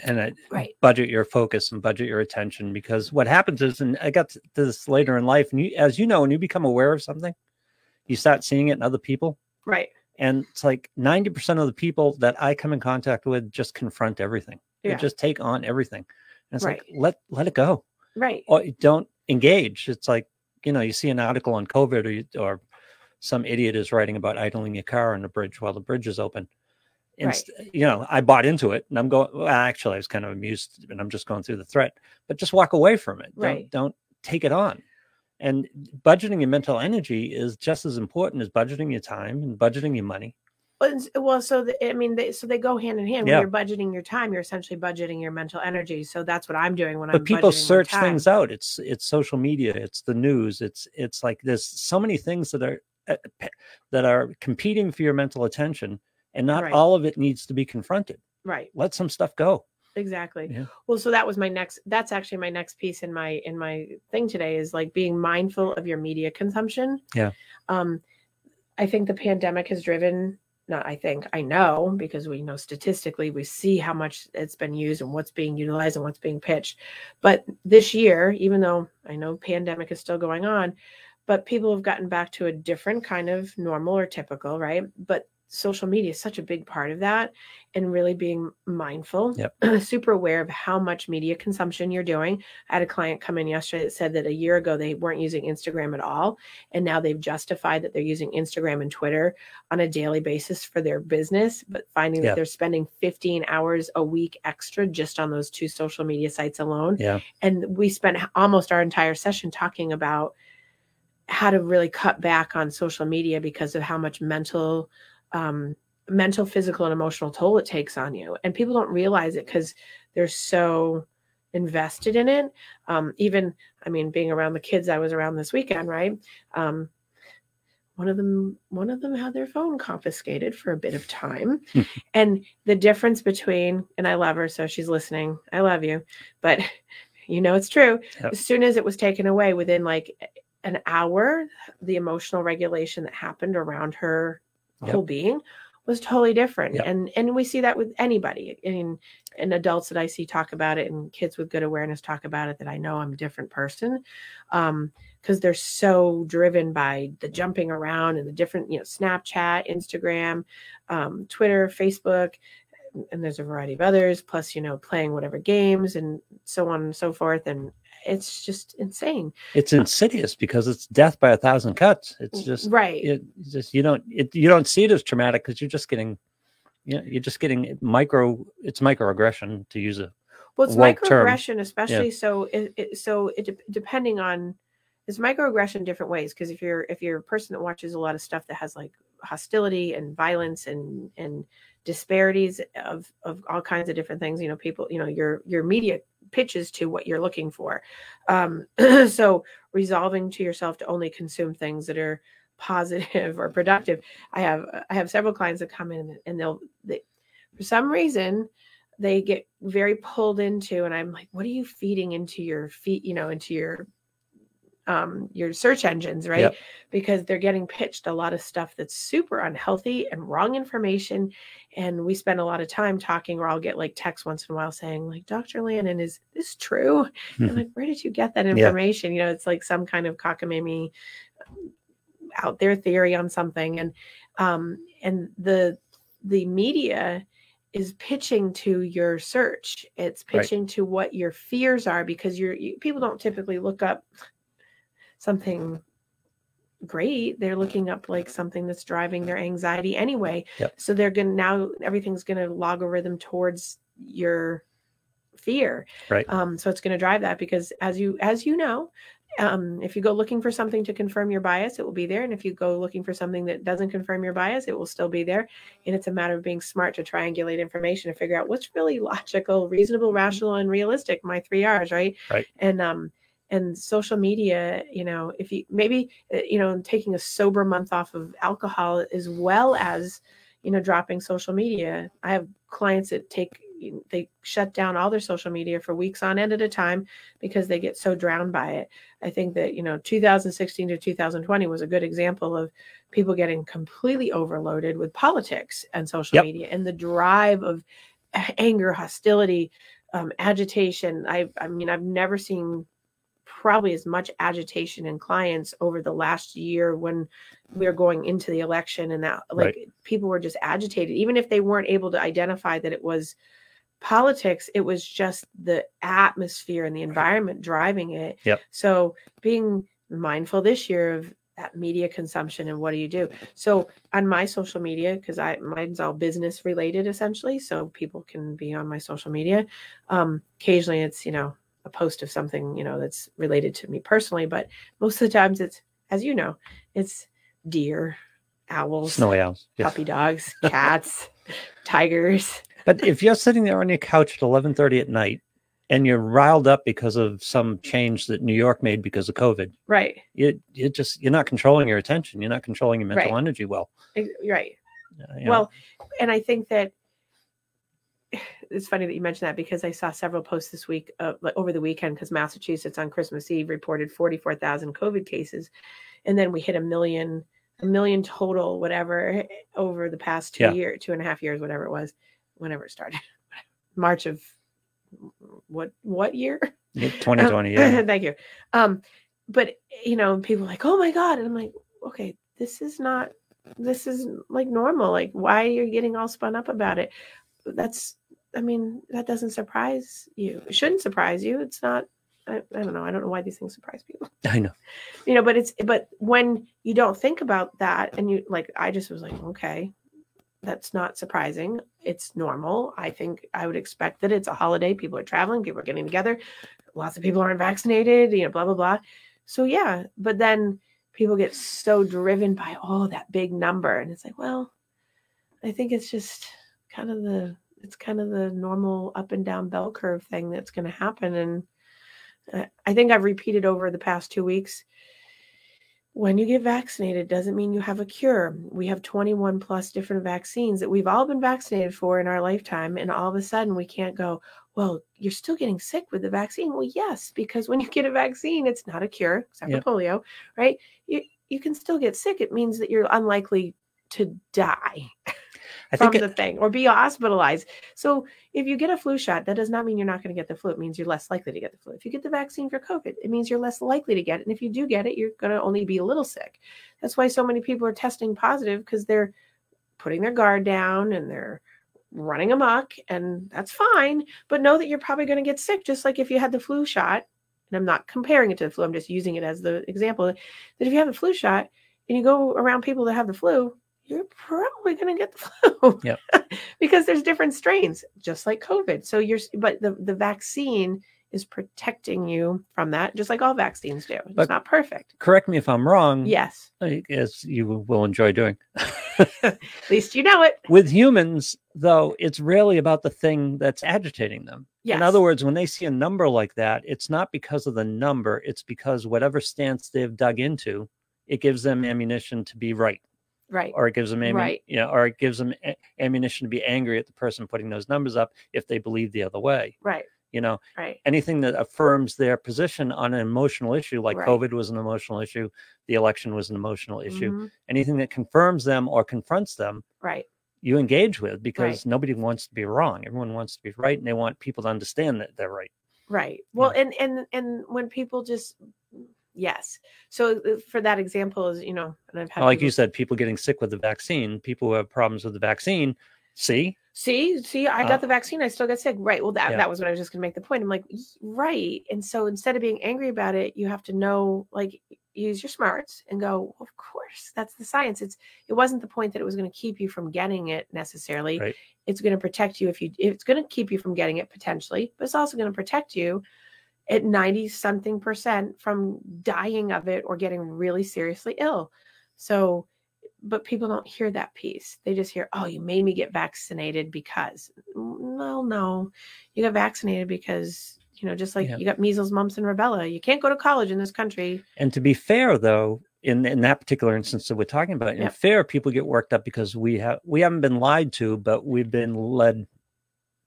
Speaker 2: And
Speaker 1: right.
Speaker 2: budget your focus and budget your attention, because what happens is, and I got to this later in life, and as you know, when you become aware of something, you start seeing it in other people.
Speaker 1: Right.
Speaker 2: And it's like 90% of the people that I come in contact with just confront everything. They just take on everything. And it's like, let it go.
Speaker 1: Right.
Speaker 2: Or don't engage. It's like, you see an article on COVID, or some idiot is writing about idling your car on the bridge while the bridge is open. I bought into it, and I'm going, well, actually, I was kind of amused, and I'm just going through the threat, but just walk away from it.
Speaker 1: Right.
Speaker 2: Don't take it on. And budgeting your mental energy is just as important as budgeting your time and budgeting your money.
Speaker 1: Well, so they go hand in hand. When you're budgeting your time, you're essentially budgeting your mental energy. So that's what I'm doing when I'm.
Speaker 2: But people search things out. It's social media. It's the news. It's like there's so many things that are competing for your mental attention, and not all of it needs to be confronted.
Speaker 1: Right.
Speaker 2: Let some stuff go.
Speaker 1: Exactly.
Speaker 2: Yeah.
Speaker 1: Well, so that's actually my next piece in my thing today, is like being mindful of your media consumption.
Speaker 2: Yeah.
Speaker 1: I think the pandemic has driven, I know, because we know statistically, we see how much it's been used and what's being utilized and what's being pitched. But this year, even though I know pandemic is still going on, but people have gotten back to a different kind of normal or typical, right? But social media is such a big part of that, and really being mindful, super aware of how much media consumption you're doing. I had a client come in yesterday that said that a year ago they weren't using Instagram at all, and now they've justified that they're using Instagram and Twitter on a daily basis for their business, but finding that they're spending 15 hours a week extra just on those two social media sites alone.
Speaker 2: Yeah. And
Speaker 1: we spent almost our entire session talking about how to really cut back on social media because of how much mental, physical, and emotional toll it takes on you. And people don't realize it because they're so invested in it. Being around the kids I was around this weekend, right? One of them had their phone confiscated for a bit of time. And the difference between, and I love her, so she's listening, I love you, but it's true. Yep. As soon as it was taken away, within like an hour, the emotional regulation that happened around her whole being was totally different. And we see that with anybody, and adults that I see talk about it, and kids with good awareness talk about it, that I know I'm a different person, because they're so driven by the jumping around and the different, Snapchat, Instagram, Twitter, Facebook, and there's a variety of others, plus, playing whatever games and so on and so forth. And it's just insane.
Speaker 2: It's insidious because it's death by 1,000 cuts. It's just
Speaker 1: right.
Speaker 2: You don't see it as traumatic because you're just getting microaggression, to use a
Speaker 1: it's microaggression
Speaker 2: term.
Speaker 1: Especially. So depending on, it's microaggression different ways. Because if you're a person that watches a lot of stuff that has like hostility and violence and disparities of all kinds of different things, people, your media pitches to what you're looking for. So resolving to yourself to only consume things that are positive or productive. I have several clients that come in and they for some reason they get very pulled into, and I'm like, what are you feeding into your feed, into your search engines, right?
Speaker 2: Yep.
Speaker 1: Because they're getting pitched a lot of stuff that's super unhealthy and wrong information. And we spend a lot of time talking, or I'll get like texts once in a while saying like, Dr. Landon, is this true? And like, where did you get that information? It's like some kind of cockamamie out there theory on something. And the media is pitching to your search. It's pitching to what your fears are, because people don't typically look up something great. They're looking up like something that's driving their anxiety anyway.
Speaker 2: Yep.
Speaker 1: So everything's going to logarithm towards your fear.
Speaker 2: Right.
Speaker 1: So it's going to drive that, because as you know, if you go looking for something to confirm your bias, it will be there. And if you go looking for something that doesn't confirm your bias, it will still be there. And it's a matter of being smart to triangulate information to figure out what's really logical, reasonable, rational, and realistic. My 3 R's, right?
Speaker 2: Right.
Speaker 1: And social media, if you maybe, taking a sober month off of alcohol, as well as, dropping social media. I have clients that they shut down all their social media for weeks on end at a time because they get so drowned by it. I think that, 2016 to 2020 was a good example of people getting completely overloaded with politics and social media, and the drive of anger, hostility, agitation. I mean, I've never seen probably as much agitation in clients over the last year when we were going into the election, and that people were just agitated, even if they weren't able to identify that it was politics. It was just the atmosphere and the environment driving it.
Speaker 2: Yep.
Speaker 1: So being mindful this year of that media consumption, and what do you do? So on my social media, because mine's all business related essentially, so people can be on my social media. Occasionally it's, a post of something, that's related to me personally, but most of the times it's, as you know, it's deer, owls,
Speaker 2: snowy owls,
Speaker 1: puppy dogs, cats, tigers.
Speaker 2: But if you're sitting there on your couch at 11:30 at night and you're riled up because of some change that New York made because of COVID,
Speaker 1: right?
Speaker 2: You're not controlling your attention. You're not controlling your mental energy well.
Speaker 1: Right. Well, and I think that it's funny that you mentioned that, because I saw several posts this week, over the weekend, because Massachusetts on Christmas Eve reported 44,000 COVID cases, and then we hit a million total, whatever, over the past 2.5 years, whatever it was, whenever it started, March of what year?
Speaker 2: 2020. Yeah.
Speaker 1: Thank you. But people are like, oh my God, and I'm like, okay, this is like normal. Like, why are you getting all spun up about it? That doesn't surprise you. It shouldn't surprise you. It's not, I don't know. I don't know why these things surprise people.
Speaker 2: I know.
Speaker 1: But when you don't think about that, and I just was like, okay, that's not surprising. It's normal. I think I would expect that it's a holiday. People are traveling, people are getting together. Lots of people aren't vaccinated, blah, blah, blah. So yeah, but then people get so driven by, that big number. And it's like, well, I think it's just kind of the normal up and down bell curve thing that's going to happen. And I think I've repeated over the past 2 weeks, when you get vaccinated doesn't mean you have a cure. We have 21 plus different vaccines that we've all been vaccinated for in our lifetime. And all of a sudden we can't go, well, you're still getting sick with the vaccine. Well, yes, because when you get a vaccine, it's not a cure, except for polio, right? You can still get sick. It means that you're unlikely to die from the thing or be hospitalized. So if you get a flu shot, that does not mean you're not going to get the flu. It means you're less likely to get the flu. If you get the vaccine for COVID, it means you're less likely to get it. And if you do get it, you're going to only be a little sick. That's why so many people are testing positive, because they're putting their guard down and they're running amok, and that's fine. But know that you're probably going to get sick, just like if you had the flu shot. And I'm not comparing it to the flu. I'm just using it as the example that if you have the flu shot and you go around people that have the flu, you're probably going to get the flu.
Speaker 2: Yep.
Speaker 1: Because there's different strains, just like COVID. So but the vaccine is protecting you from that, just like all vaccines do. It's not perfect.
Speaker 2: Correct me if I'm wrong.
Speaker 1: Yes.
Speaker 2: As you will enjoy doing.
Speaker 1: At least you know it.
Speaker 2: With humans, though, it's rarely about the thing that's agitating them.
Speaker 1: Yes.
Speaker 2: In other words, when they see a number like that, it's not because of the number. It's because whatever stance they've dug into, it gives them ammunition to be right.
Speaker 1: Right.
Speaker 2: Or it gives them or it gives them ammunition to be angry at the person putting those numbers up if they believe the other way.
Speaker 1: Right. Right.
Speaker 2: Anything that affirms their position on an emotional issue, like COVID was an emotional issue, the election was an emotional issue. Anything that confirms them or confronts them, you engage with, because nobody wants to be wrong. Everyone wants to be right, and they want people to understand that they're right.
Speaker 1: Right. Well, and when people just. Yes. So for that example is, and I've had
Speaker 2: you said, people getting sick with the vaccine, people who have problems with the vaccine. See, I got the vaccine. I still got sick. Right. Well, that was what I was just going to make the point. I'm like, right. And so instead of being angry about it, you have to know, like,
Speaker 1: use your smarts and go, well, of course, that's the science. It wasn't the point that it was going to keep you from getting it necessarily.
Speaker 2: Right.
Speaker 1: It's going to protect you it's going to keep you from getting it potentially, but it's also going to protect you at 90-something% from dying of it or getting really seriously ill. So, but people don't hear that piece. They just hear, oh, you made me get vaccinated because, well, no, you got vaccinated because, just like you got measles, mumps, and rubella. You can't go to college in this country.
Speaker 2: And to be fair, though, in that particular instance that we're talking about, in fair, people get worked up because we haven't been lied to, but we've been led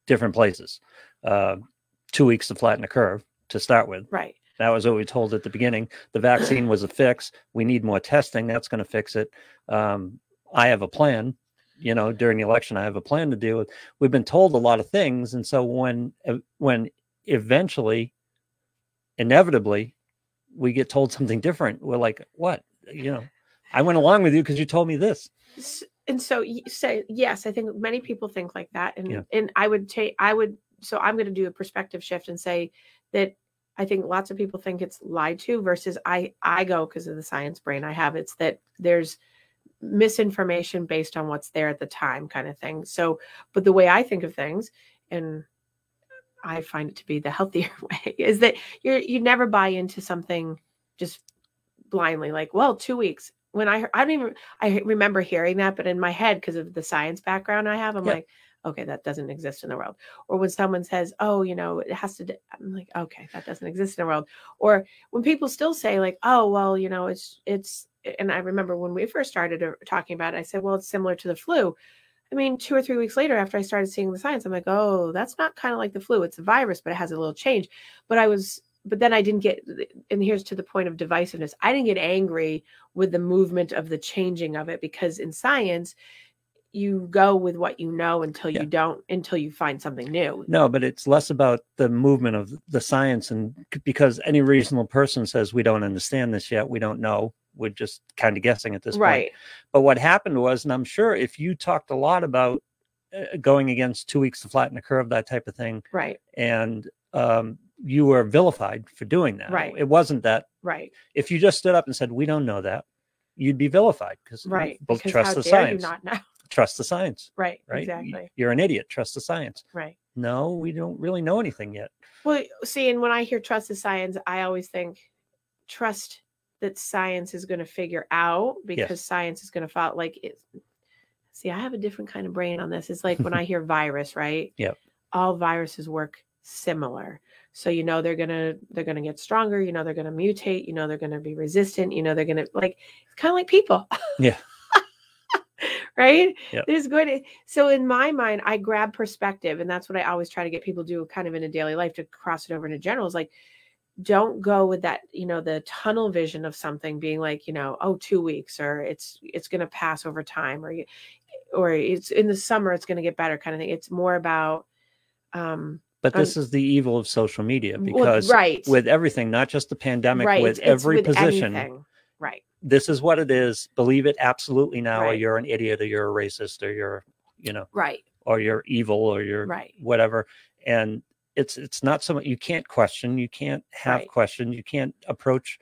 Speaker 2: different places. 2 weeks to flatten the curve to start with.
Speaker 1: Right.
Speaker 2: That was what we told at the beginning. The vaccine was a fix. We need more testing. That's going to fix it. I have a plan. During the election, I have a plan to deal with. We've been told a lot of things, and so when eventually, inevitably, we get told something different, we're like, "What? I went along with you because you told me this."
Speaker 1: And so you say, yes, I think many people think like that, and I would. So I'm going to do a perspective shift and say that I think lots of people think it's lied to versus I go because of the science brain I have. It's that there's misinformation based on what's there at the time kind of thing. So, but the way I think of things, and I find it to be the healthier way, is that you never buy into something just blindly, like, well, 2 weeks. When I remember hearing that, but in my head, because of the science background I have, I'm like, okay, that doesn't exist in the world. Or when someone says, oh, it has to, I'm like, okay, that doesn't exist in the world. Or when people still say like, oh, well, it's, and I remember when we first started talking about it, I said, well, it's similar to the flu. I mean, 2 or 3 weeks later, after I started seeing the science, I'm like, oh, that's not kind of like the flu. It's a virus, but it has a little change. But then I didn't get, and here's to the point of divisiveness. I didn't get angry with the movement of the changing of it, because in science, you go with what you know until you find something new.
Speaker 2: No, but it's less about the movement of the science, and because any reasonable person says we don't understand this yet, we don't know, we're just kind of guessing at this point. But what happened was, and I'm sure if you talked a lot about going against 2 weeks to flatten the curve, that type of thing, and you were vilified for doing that. It wasn't that. If you just stood up and said we don't know that, you'd be vilified because trust the science. You not know. Trust the science. Right.
Speaker 1: Exactly.
Speaker 2: You're an idiot. Trust the science.
Speaker 1: Right.
Speaker 2: No, we don't really know anything yet.
Speaker 1: Well, see, and when I hear trust the science, I always think trust that science is going to figure out, because science is going to follow. Like, see, I have a different kind of brain on this. It's like when I hear virus, right? All viruses work similar. So, they're going to get stronger, they're going to mutate, they're going to be resistant, they're going to, like, it's kind of like people. Right? There's good. So in my mind, I grab perspective, and that's what I always try to get people to do kind of in a daily life, to cross it over into general. Is like, don't go with that, the tunnel vision of something being like, oh, 2 weeks, or it's going to pass over time, or it's in the summer, it's going to get better kind of thing. It's more about,
Speaker 2: but this is the evil of social media, because with everything, not just the pandemic, with every position,
Speaker 1: anything.
Speaker 2: This is what it is. Believe it absolutely now, or you're an idiot, or you're a racist, or you're, or you're evil, or you're whatever. And it's not so much, you can't question, you can't have questions, you can't approach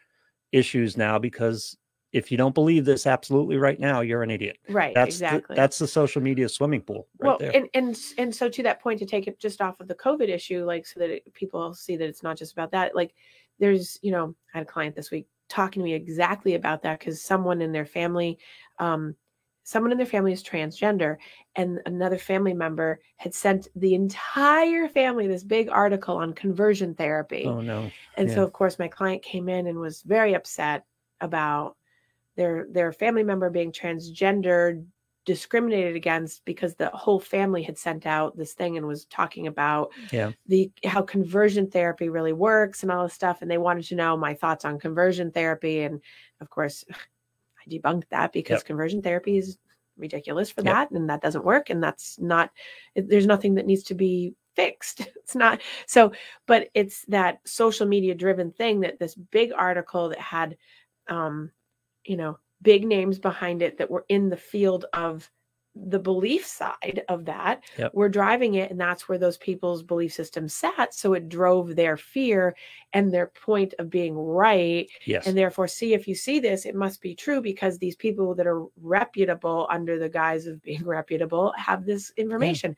Speaker 2: issues now, because if you don't believe this absolutely right now, you're an idiot. That's the social media swimming pool there.
Speaker 1: And so to that point, to take it just off of the COVID issue, like, so that people see that it's not just about that. Like, there's, I had a client this week talking to me exactly about that, because someone in their family is transgender, and another family member had sent the entire family this big article on conversion therapy.
Speaker 2: Oh no.
Speaker 1: And so of course my client came in and was very upset about their family member being transgender, discriminated against, because the whole family had sent out this thing and was talking about how conversion therapy really works and all this stuff. And they wanted to know my thoughts on conversion therapy. And of course I debunked that, because conversion therapy is ridiculous for that. And that doesn't work. And there's nothing that needs to be fixed. It's not. So, but it's that social media driven thing, that this big article that had, big names behind it that were in the field of the belief side of that.
Speaker 2: Yep.
Speaker 1: We're driving it, and that's where those people's belief systems sat. So it drove their fear and their point of being right.
Speaker 2: Yes.
Speaker 1: And therefore, see, if you see this, it must be true because these people that are reputable under the guise of being reputable have this information.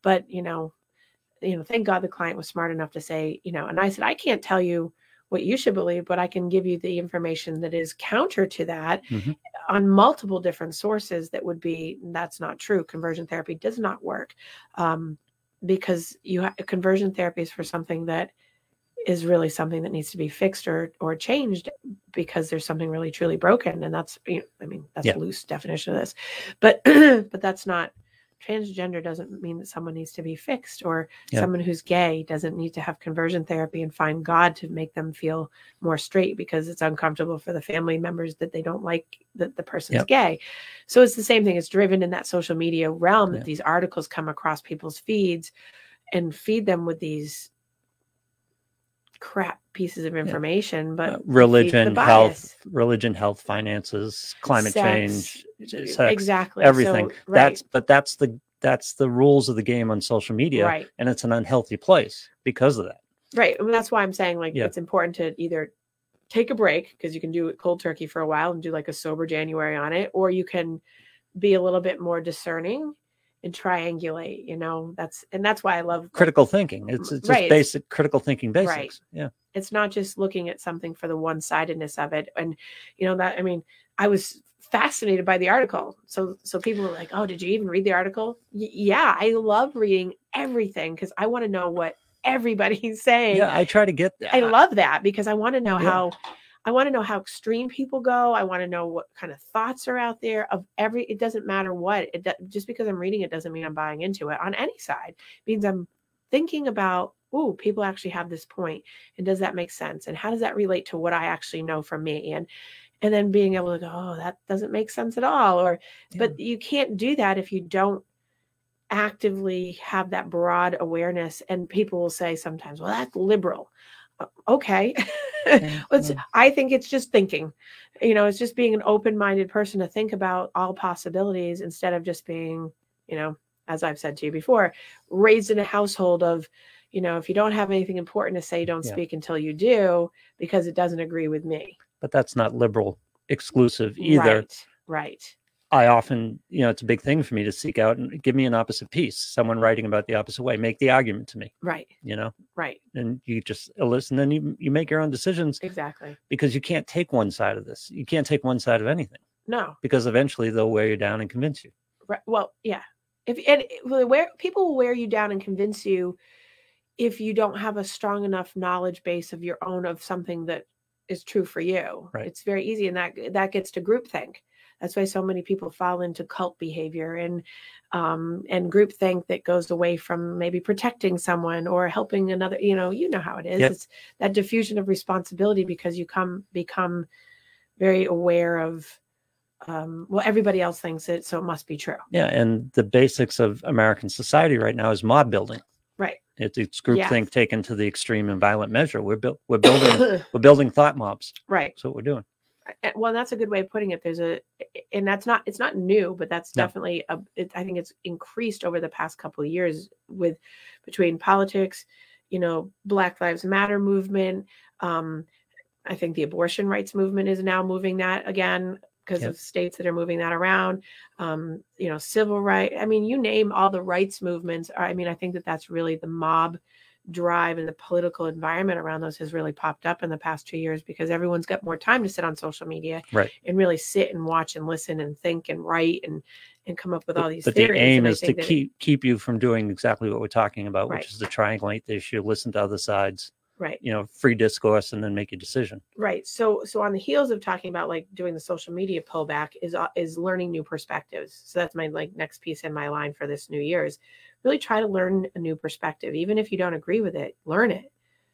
Speaker 1: But, thank God the client was smart enough to say, and I said, I can't tell you what you should believe, but I can give you the information that is counter to that on multiple different sources that would be, that's not true. Conversion therapy does not work because conversion therapy is for something that is really something that needs to be fixed or changed because there's something really truly broken. And that's, that's a loose definition of this, but that's not. Transgender doesn't mean that someone needs to be fixed, or someone who's gay doesn't need to have conversion therapy and find God to make them feel more straight because it's uncomfortable for the family members that they don't like that the person's gay. So it's the same thing. It's driven in that social media realm that these articles come across people's feeds and feed them with these crap pieces of information, but
Speaker 2: religion, health, finances, climate change, sex,
Speaker 1: exactly,
Speaker 2: everything. So, that's the rules of the game on social media, and it's an unhealthy place because of that.
Speaker 1: Right, and that's why I'm saying it's important to either take a break because you can do it cold turkey for a while and do like a sober January on it, or you can be a little bit more discerning and triangulate, that's why I love
Speaker 2: critical thinking. It's just basic critical thinking basics.
Speaker 1: Right.
Speaker 2: Yeah.
Speaker 1: It's not just looking at something for the one-sidedness of it. And I was fascinated by the article. So people were like, oh, did you even read the article? Yeah. I love reading everything because I want to know what everybody's saying.
Speaker 2: Yeah. I try to get that.
Speaker 1: I love that because I want to know how extreme people go. I want to know what kind of thoughts are out there it doesn't matter what just because I'm reading it doesn't mean I'm buying into it on any side. It means I'm thinking about, people actually have this point, and does that make sense? And how does that relate to what I actually know from me? And then being able to go, oh, that doesn't make sense at all. But you can't do that if you don't actively have that broad awareness. And people will say sometimes, well, that's liberal. Okay. I think it's just thinking, it's just being an open-minded person to think about all possibilities instead of just being, as I've said to you before, raised in a household of, if you don't have anything important to say, don't speak until you do, because it doesn't agree with me.
Speaker 2: But that's not liberal exclusive either.
Speaker 1: Right.
Speaker 2: I often, it's a big thing for me to seek out and give me an opposite piece, someone writing about the opposite way, make the argument to me.
Speaker 1: Right. Right.
Speaker 2: And you just listen, and you make your own decisions.
Speaker 1: Exactly.
Speaker 2: Because you can't take one side of this. You can't take one side of anything.
Speaker 1: No.
Speaker 2: Because eventually they'll wear you down and convince you.
Speaker 1: Right. Well, yeah. People will wear you down and convince you if you don't have a strong enough knowledge base of your own of something that is true for you.
Speaker 2: Right.
Speaker 1: It's very easy, and that gets to groupthink. That's why so many people fall into cult behavior and groupthink that goes away from maybe protecting someone or helping another. You know how it is.
Speaker 2: Yep.
Speaker 1: It's that diffusion of responsibility because you become very aware of. Everybody else thinks it, so it must be true.
Speaker 2: Yeah, and the basics of American society right now is mob building.
Speaker 1: Right.
Speaker 2: It's groupthink taken to the extreme and violent measure. We're building thought mobs.
Speaker 1: Right.
Speaker 2: That's what we're doing.
Speaker 1: Well, that's a good way of putting it. It's not new, but that's definitely I think it's increased over the past couple of years between politics, Black Lives Matter movement. I think the abortion rights movement is now moving that again because of states that are moving that around. Civil rights. You name all the rights movements. I think that's really the mob drive, and the political environment around those has really popped up in the past 2 years because everyone's got more time to sit on social media and really sit and watch and listen and think and write and come up with all these theories.
Speaker 2: But the aim is to keep you from doing exactly what we're talking about, which is to triangulate the issue, listen to other sides. Right. Free discourse, and then make a decision.
Speaker 1: Right. So on the heels of talking about doing the social media pullback is learning new perspectives. So that's my next piece in my line for this new year is really try to learn a new perspective. Even if you don't agree with it, learn it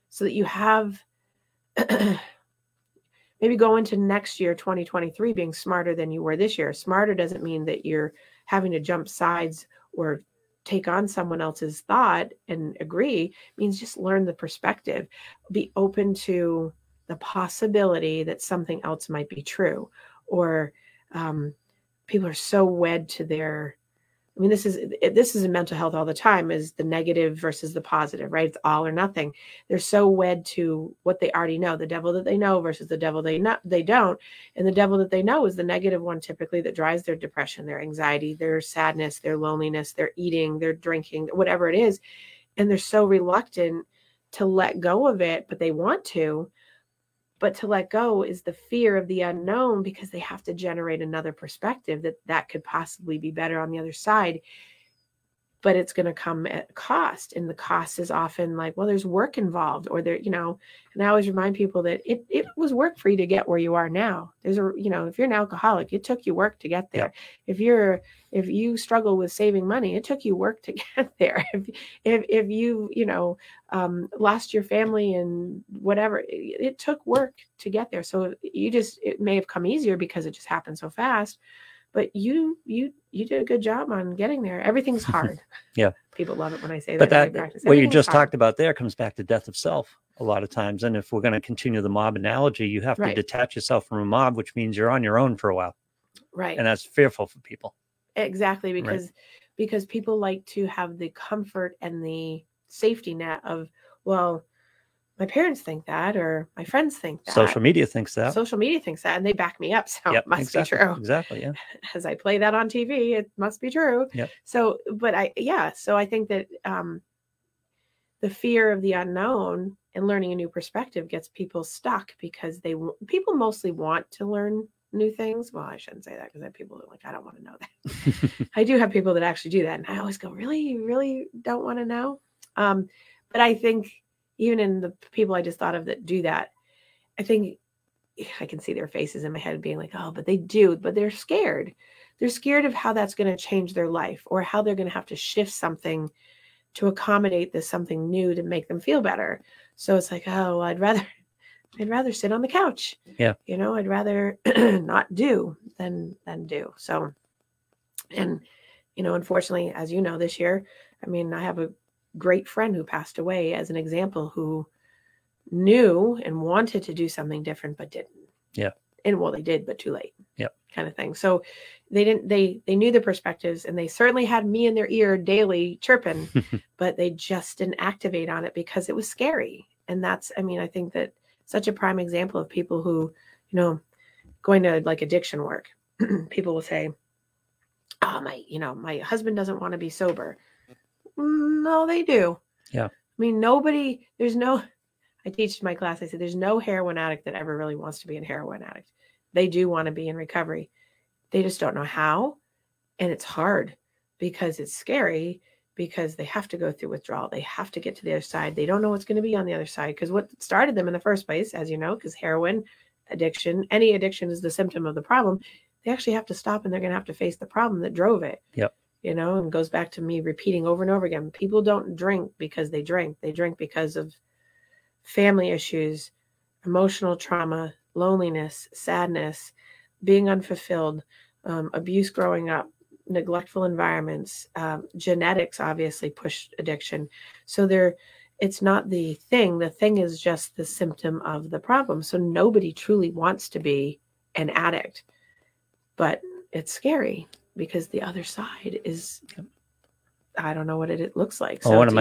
Speaker 1: so that you have maybe go into next year, 2023, being smarter than you were this year. Smarter doesn't mean that you're having to jump sides or take on someone else's thought and agree. It means just learn the perspective, be open to the possibility that something else might be true, or people are so wed to their I mean, this is in mental health all the time, is the negative versus the positive, right? It's all or nothing. They're so wed to what they already know, the devil that they know versus the devil they don't. And the devil that they know is the negative one, typically, that drives their depression, their anxiety, their sadness, their loneliness, their eating, their drinking, whatever it is. And they're so reluctant to let go of it, but they want to. But to let go is the fear of the unknown, because they have to generate another perspective that could possibly be better on the other side. But it's going to come at a cost. And the cost is often like, well, there's work involved, or there, and I always remind people that it was work for you to get where you are now. There's if you're an alcoholic, it took you work to get there. Yeah. If you struggle with saving money, it took you work to get there. If you, lost your family and whatever, it took work to get there. So it may have come easier because it just happened so fast. But you did a good job on getting there. Everything's hard.
Speaker 2: Yeah.
Speaker 1: People love it when I say
Speaker 2: but
Speaker 1: that.
Speaker 2: But what you just talked about there comes back to death of self a lot of times. And if we're going to continue the mob analogy, you have to detach yourself from a mob, which means you're on your own for a while.
Speaker 1: Right.
Speaker 2: And that's fearful for people.
Speaker 1: Exactly. Because people like to have the comfort and the safety net of, well, my parents think that, or my friends think that.
Speaker 2: Social media thinks that.
Speaker 1: And they back me up. So it must be true.
Speaker 2: Exactly. Yeah.
Speaker 1: As I play that on TV, it must be true.
Speaker 2: Yeah.
Speaker 1: So I think that the fear of the unknown and learning a new perspective gets people stuck, because people mostly want to learn new things. Well, I shouldn't say that, because I have people that are like, I don't want to know that. I do have people that actually do that. And I always go, really? You really don't want to know? But I think, even in the people I just thought of that do that, I think I can see their faces in my head being like, oh, but they do, but they're scared. They're scared of how that's going to change their life, or how they're going to have to shift something to accommodate this something new to make them feel better. So it's like, oh, I'd rather sit on the couch.
Speaker 2: Yeah.
Speaker 1: I'd rather not do than do. So, and, unfortunately, as you know, this year, I mean, I have a great friend who passed away as an example, who knew and wanted to do something different, but didn't.
Speaker 2: Yeah.
Speaker 1: And well, they did, but too late.
Speaker 2: Yeah.
Speaker 1: Kind of thing. So they knew the perspectives, and they certainly had me in their ear daily chirping, but they just didn't activate on it because it was scary. And I think that such a prime example of people who, going to like addiction work, people will say, oh, my husband doesn't want to be sober. No, they do.
Speaker 2: Yeah.
Speaker 1: I mean, I teach my class, I said, there's no heroin addict that ever really wants to be a heroin addict. They do want to be in recovery. They just don't know how. And it's hard, because it's scary, because they have to go through withdrawal. They have to get to the other side. They don't know what's going to be on the other side, because what started them in the first place, as you know, because heroin addiction, any addiction is the symptom of the problem. They actually have to stop, and they're going to have to face the problem that drove it.
Speaker 2: Yep.
Speaker 1: And goes back to me repeating over and over again. People don't drink because they drink. They drink because of family issues, emotional trauma, loneliness, sadness, being unfulfilled, abuse growing up, neglectful environments, genetics obviously push addiction. So it's not the thing. The thing is just the symptom of the problem. So nobody truly wants to be an addict, but it's scary, because the other side is, I don't know what it looks like. So
Speaker 2: one of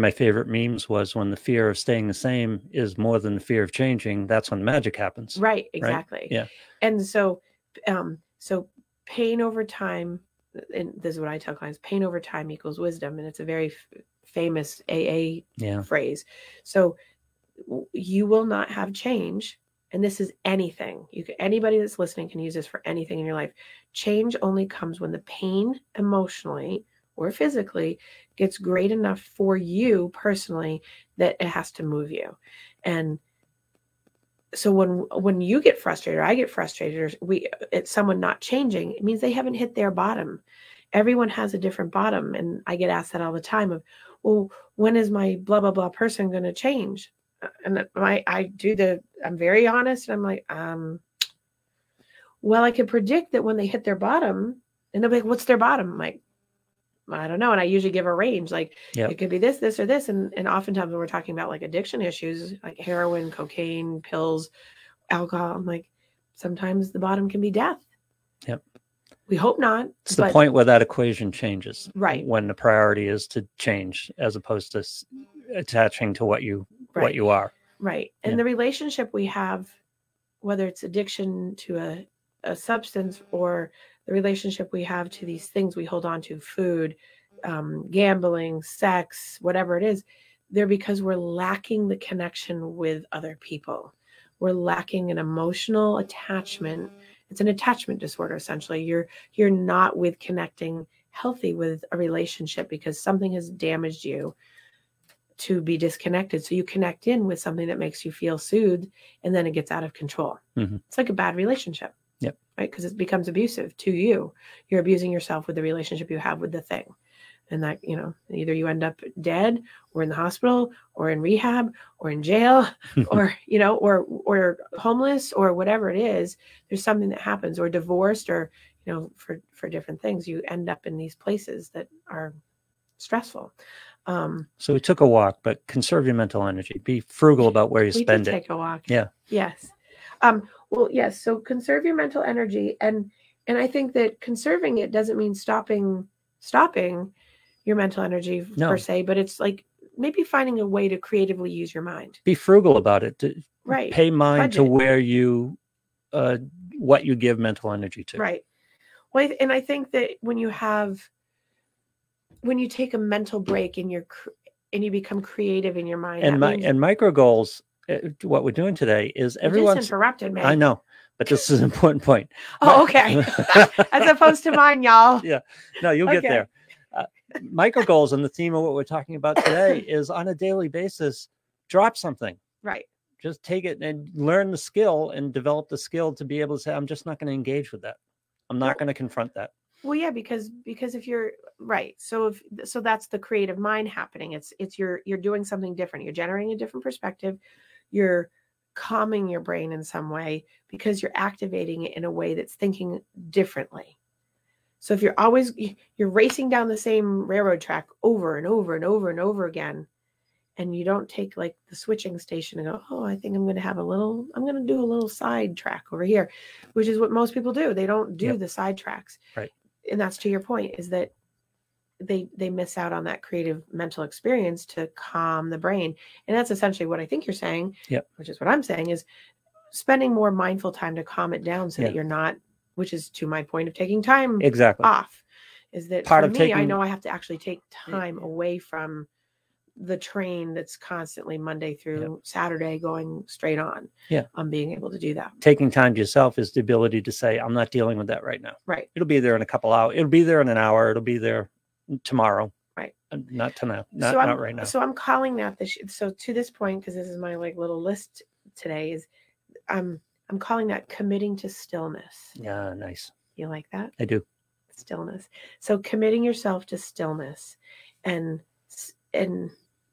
Speaker 2: my favorite memes was, when the fear of staying the same is more than the fear of changing, that's when magic happens.
Speaker 1: Right. Exactly.
Speaker 2: Right? Yeah.
Speaker 1: And so pain over time, and this is what I tell clients, pain over time equals wisdom. And it's a very famous AA phrase. So you will not have change. And this is anything. Anybody that's listening can use this for anything in your life. Change only comes when the pain, emotionally or physically, gets great enough for you personally that it has to move you. And so when you get frustrated, or I get frustrated, or it's someone not changing, it means they haven't hit their bottom. Everyone has a different bottom. And I get asked that all the time of, well, when is my blah, blah, blah person going to change? And I'm very honest. And I'm like, well, I can predict that when they hit their bottom, and they'll be like, what's their bottom? I'm like, I don't know. And I usually give a range, like it could be this, this, or this. And oftentimes when we're talking about like addiction issues, like heroin, cocaine, pills, alcohol, I'm like, sometimes the bottom can be death.
Speaker 2: Yep.
Speaker 1: We hope not.
Speaker 2: It's the point where that equation changes.
Speaker 1: Right.
Speaker 2: When the priority is to change as opposed to attaching to what you are.
Speaker 1: Right. And the relationship we have, whether it's addiction to a substance or the relationship we have to these things we hold on to, food, gambling, sex, whatever it is, they're because we're lacking the connection with other people. We're lacking an emotional attachment. It's an attachment disorder, essentially. You're not with connecting healthy with a relationship because something has damaged you to be disconnected. So you connect in with something that makes you feel soothed, and then it gets out of control.
Speaker 2: Mm-hmm.
Speaker 1: It's like a bad relationship.
Speaker 2: Yep.
Speaker 1: Right? Because it becomes abusive to you. You're abusing yourself with the relationship you have with the thing. And that, either you end up dead or in the hospital or in rehab or in jail or, or homeless or whatever it is. There's something that happens, or divorced, or, for different things. You end up in these places that are stressful.
Speaker 2: So we took a walk, but conserve your mental energy. Be frugal about where you spend it.
Speaker 1: Take a walk.
Speaker 2: Yeah.
Speaker 1: Yes. Well, yes. So conserve your mental energy. And I think that conserving it doesn't mean stopping your mental energy per se, but it's like maybe finding a way to creatively use your mind.
Speaker 2: Be frugal about it.
Speaker 1: Right.
Speaker 2: Pay mind
Speaker 1: Budget.
Speaker 2: To where you, what you give mental energy to.
Speaker 1: Right. Well, and I think that when you take a mental break and you become creative in your mind,
Speaker 2: and micro goals, what we're doing today is everyone's
Speaker 1: interrupted me.
Speaker 2: I know, but this is an important point.
Speaker 1: Oh, okay. As opposed to mine, y'all.
Speaker 2: Yeah. No, you'll get there. Micro goals, and the theme of what we're talking about today is on a daily basis, drop something.
Speaker 1: Right.
Speaker 2: Just take it and learn the skill and develop the skill to be able to say, I'm just not going to engage with that. I'm not going to confront that.
Speaker 1: Well, yeah, because if you're right, so that's the creative mind happening. It's you're doing something different. You're generating a different perspective. You're calming your brain in some way because you're activating it in a way that's thinking differently. So if you're racing down the same railroad track over and over and over and over again, and you don't take like the switching station and go, oh, I think I'm going to do a little side track over here, which is what most people do. They don't do the side tracks.
Speaker 2: Right.
Speaker 1: And that's to your point, is that they miss out on that creative mental experience to calm the brain. And that's essentially what I think you're saying, which is what I'm saying, is spending more mindful time to calm it down so that you're not, which is to my point of taking time off, is that part for me, I know I have to actually take time away from the train that's constantly Monday through Saturday going straight on.
Speaker 2: Yeah.
Speaker 1: I'm being able to do that.
Speaker 2: Taking time to yourself is the ability to say, I'm not dealing with that right now.
Speaker 1: Right.
Speaker 2: It'll be there in a couple hours. It'll be there in an hour. It'll be there tomorrow.
Speaker 1: Right.
Speaker 2: Not tonight. Not right now.
Speaker 1: So I'm calling that so to this point, because this is my like little list today, is I'm calling that committing to stillness.
Speaker 2: Yeah. Nice.
Speaker 1: You like that?
Speaker 2: I do.
Speaker 1: Stillness. So committing yourself to stillness, and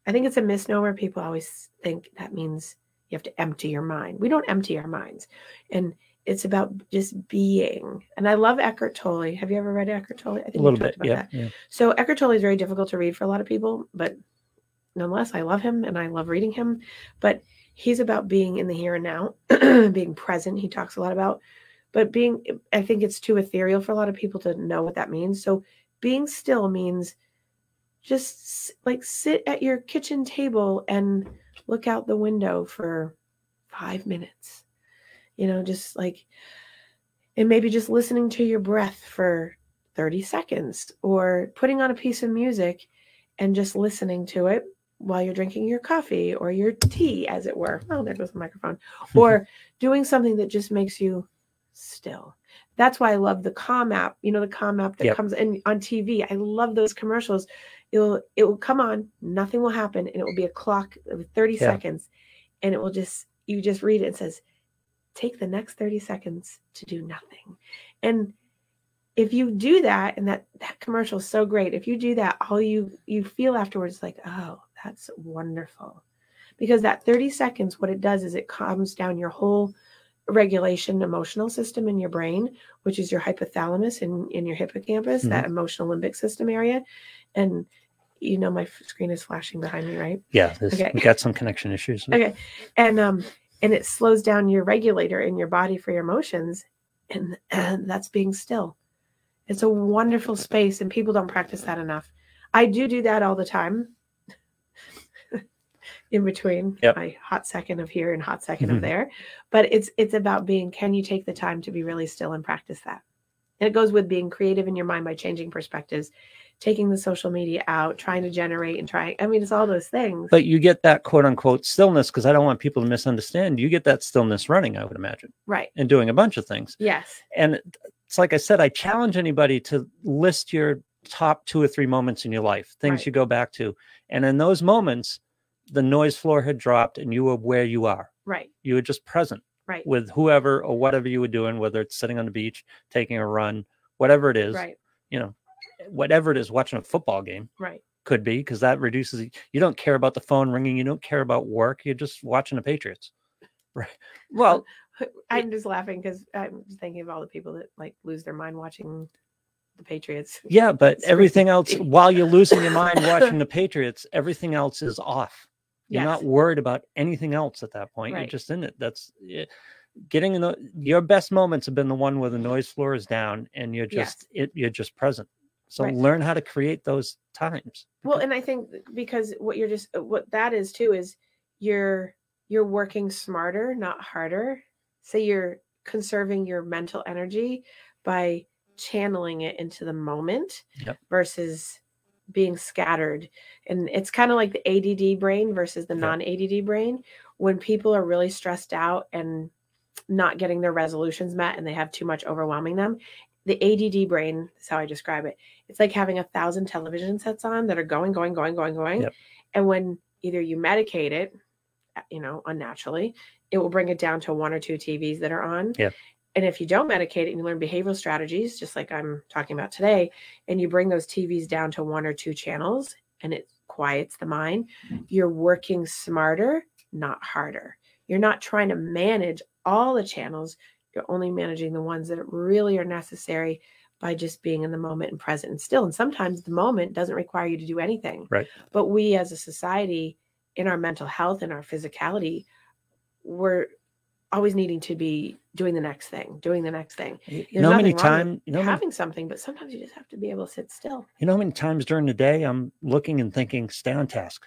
Speaker 1: I think it's a misnomer. People always think that means you have to empty your mind. We don't empty our minds. And it's about just being. And I love Eckhart Tolle. Have you ever read Eckhart Tolle? I think
Speaker 2: a little bit.
Speaker 1: Yeah. So Eckhart Tolle is very difficult to read for a lot of people, but nonetheless, I love him and I love reading him. But he's about being in the here and now, being present. He talks a lot about, but I think it's too ethereal for a lot of people to know what that means. So being still means just like sit at your kitchen table and look out the window for 5 minutes, just like, and maybe just listening to your breath for 30 seconds, or putting on a piece of music and just listening to it while you're drinking your coffee or your tea, as it were. Oh, there goes the microphone. Or doing something that just makes you still. That's why I love the Calm app. The Calm app that comes in on TV. I love those commercials. It will come on, nothing will happen, and it will be a clock of 30 seconds, and it will you just read it and says, take the next 30 seconds to do nothing. And if you do that, and that commercial is so great, if you do that, all you feel afterwards is like, oh, that's wonderful. Because that 30 seconds, what it does is it calms down your whole regulation emotional system in your brain, which is your hypothalamus and in your hippocampus, that emotional limbic system area. And my screen is flashing behind me, right?
Speaker 2: Yeah, we got some connection issues.
Speaker 1: Okay. And it slows down your regulator in your body for your emotions, and that's being still. It's a wonderful space, and people don't practice that enough. I do that all the time. In between my hot second of here and hot second of there. But it's about can you take the time to be really still and practice that? And it goes with being creative in your mind by changing perspectives, taking the social media out, trying to generate and it's all those things.
Speaker 2: But you get that quote unquote stillness, because I don't want people to misunderstand. You get that stillness running, I would imagine.
Speaker 1: Right.
Speaker 2: And doing a bunch of things.
Speaker 1: Yes.
Speaker 2: And it's like I said, I challenge anybody to list your top 2 or 3 moments in your life, things you go back to. And in those moments, the noise floor had dropped and you were where you are.
Speaker 1: Right.
Speaker 2: You were just present with whoever or whatever you were doing, whether it's sitting on the beach, taking a run, whatever it is, whatever it is, watching a football game could be, because that reduces, you don't care about the phone ringing. You don't care about work. You're just watching the Patriots. Right. Well,
Speaker 1: I'm just laughing because I'm just thinking of all the people that lose their mind watching the Patriots.
Speaker 2: Yeah. But everything else, while you're losing your mind watching the Patriots, everything else is off. You're not worried about anything else at that point. You're just in it. That's it. Getting in your best moments have been the one where the noise floor is down and you're just you're just present. So learn how to create those times.
Speaker 1: Well, and I think because what that is too is you're working smarter, not harder. So you're conserving your mental energy by channeling it into the moment versus being scattered. And it's kind of like the ADD brain versus the non-ADD brain. When people are really stressed out and not getting their resolutions met and they have too much overwhelming them, the ADD brain is how I describe it. It's like having 1,000 television sets on that are going. And when either you medicate it, unnaturally, it will bring it down to 1 or 2 TVs that are on. And if you don't medicate it and you learn behavioral strategies, just like I'm talking about today, and you bring those TVs down to 1 or 2 channels and it quiets the mind, you're working smarter, not harder. You're not trying to manage all the channels. You're only managing the ones that really are necessary by just being in the moment and present and still. And sometimes the moment doesn't require you to do anything.
Speaker 2: Right.
Speaker 1: But we as a society, in our mental health and our physicality, we're always needing to be doing the next thing. Many times, having something, but sometimes you just have to be able to sit still.
Speaker 2: How many times during the day I'm looking and thinking, stay on task.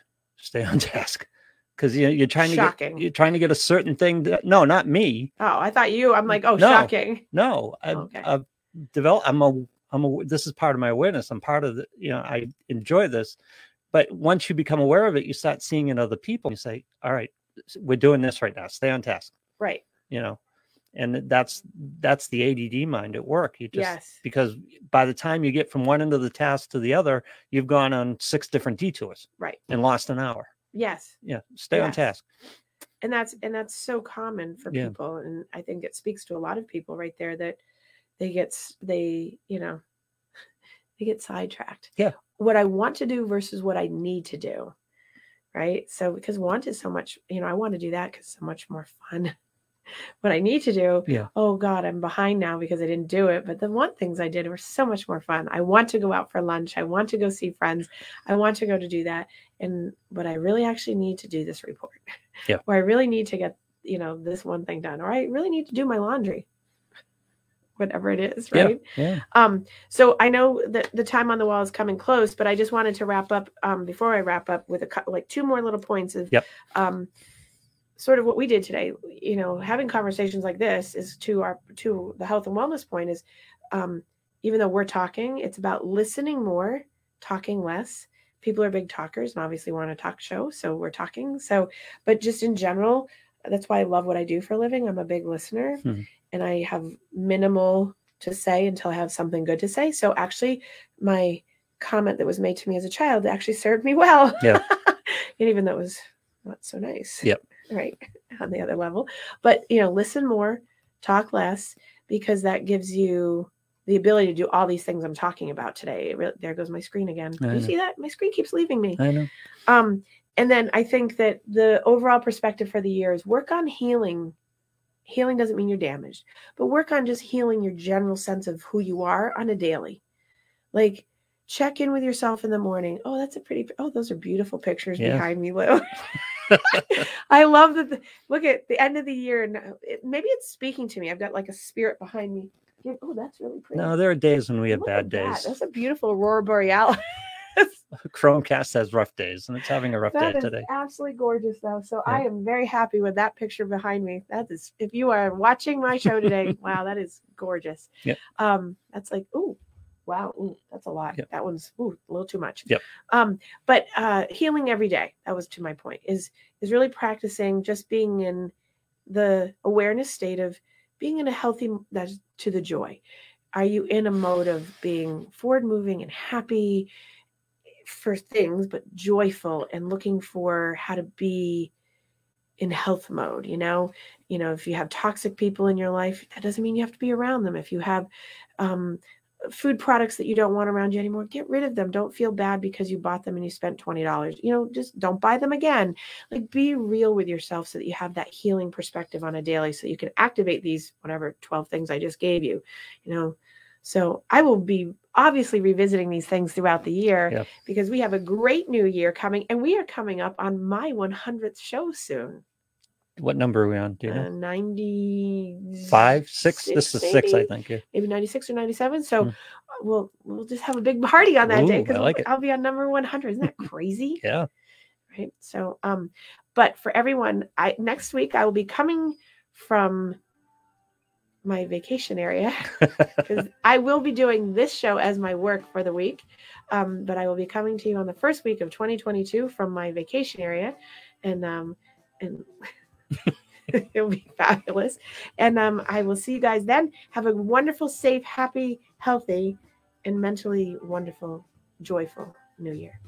Speaker 2: Because you're trying to get a certain thing. No, not me.
Speaker 1: Oh, I thought you. I'm like, no, shocking.
Speaker 2: No, I've developed. This is part of my awareness. I'm part of the. I enjoy this, but once you become aware of it, you start seeing in other people. And you say, all right, we're doing this right now. Stay on task.
Speaker 1: Right.
Speaker 2: And that's the ADD mind at work. You just because by the time you get from one end of the task to the other, you've gone on 6 different detours.
Speaker 1: Right.
Speaker 2: And lost an hour.
Speaker 1: Yes.
Speaker 2: Yeah. Stay on task.
Speaker 1: And that's so common for people. And I think it speaks to a lot of people right there that they get sidetracked.
Speaker 2: Yeah.
Speaker 1: What I want to do versus what I need to do. Right. So because want is so much, I want to do that because it's so much more fun. What I need to do, oh God, I'm behind now because I didn't do it. But the one things I did were so much more fun. I want to go out for lunch. I want to go see friends. I want to go to do that. But I really actually need to do this report.
Speaker 2: Yeah.
Speaker 1: Or I really need to get, this one thing done. Or I really need to do my laundry. Whatever it is, right?
Speaker 2: Yeah.
Speaker 1: So I know that the time on the wall is coming close, but I just wanted to wrap up before I wrap up with 2 more little points of sort of what we did today. Having conversations like this is to the health and wellness point is even though we're talking, it's about listening more, talking less. People are big talkers and obviously we're on a talk show, so we're talking. But just in general, that's why I love what I do for a living. I'm a big listener. And I have minimal to say until I have something good to say. So actually, my comment that was made to me as a child actually served me well.
Speaker 2: Yeah.
Speaker 1: And even though it was not so nice.
Speaker 2: Yep.
Speaker 1: Right. On the other level. But, listen more, talk less, because that gives you the ability to do all these things I'm talking about today. There goes my screen again. Do you see that? My screen keeps leaving me.
Speaker 2: I know.
Speaker 1: And then I think that the overall perspective for the year is work on healing. Healing doesn't mean you're damaged, but work on just healing your general sense of who you are on a daily. Like check in with yourself in the morning. Oh, those are beautiful pictures behind me, Lou. I love that. Look at the end of the year, and maybe it's speaking to me. I've got like a spirit behind me. Oh, that's really pretty.
Speaker 2: No, there are days when we have
Speaker 1: Look
Speaker 2: bad
Speaker 1: at that.
Speaker 2: days.
Speaker 1: That's a beautiful aurora borealis.
Speaker 2: Chromecast has rough days, and it's having a rough day
Speaker 1: That is
Speaker 2: today.
Speaker 1: absolutely gorgeous, though. So
Speaker 2: Yeah.
Speaker 1: I am very happy with that picture behind me. That is, if you are watching my show today, wow, that is gorgeous.
Speaker 2: Yep.
Speaker 1: That's like, ooh, wow, ooh, that's a lot.
Speaker 2: Yep.
Speaker 1: That one's a little too much.
Speaker 2: Yep.
Speaker 1: But healing every day, that was to my point, is really practicing just being in the awareness state of being in a healthy, that's to the joy. Are you in a mode of being forward moving and happy for things, but joyful and looking for how to be in health mode? If you have toxic people in your life, that doesn't mean you have to be around them. If you have food products that you don't want around you anymore, get rid of them. Don't feel bad because you bought them and you spent $20. Just don't buy them again. Like, be real with yourself so that you have that healing perspective on a daily, so you can activate these, whatever 12 things I just gave you. So I will be obviously revisiting these things throughout the year, because we have a great new year coming, and we are coming up on my 100th show soon.
Speaker 2: What number are we on? Do you know?
Speaker 1: 95,
Speaker 2: 6. This is 6, I think. Yeah.
Speaker 1: Maybe 96 or 97. So we'll just have a big party on that day, because I'll be on number 100. Isn't that crazy?
Speaker 2: Yeah.
Speaker 1: Right. So, but for everyone, next week I will be coming from my vacation area, because I will be doing this show as my work for the week. But I will be coming to you on the first week of 2022 from my vacation area, and it'll be fabulous. And I will see you guys then. Have a wonderful, safe, happy, healthy, and mentally wonderful, joyful new year.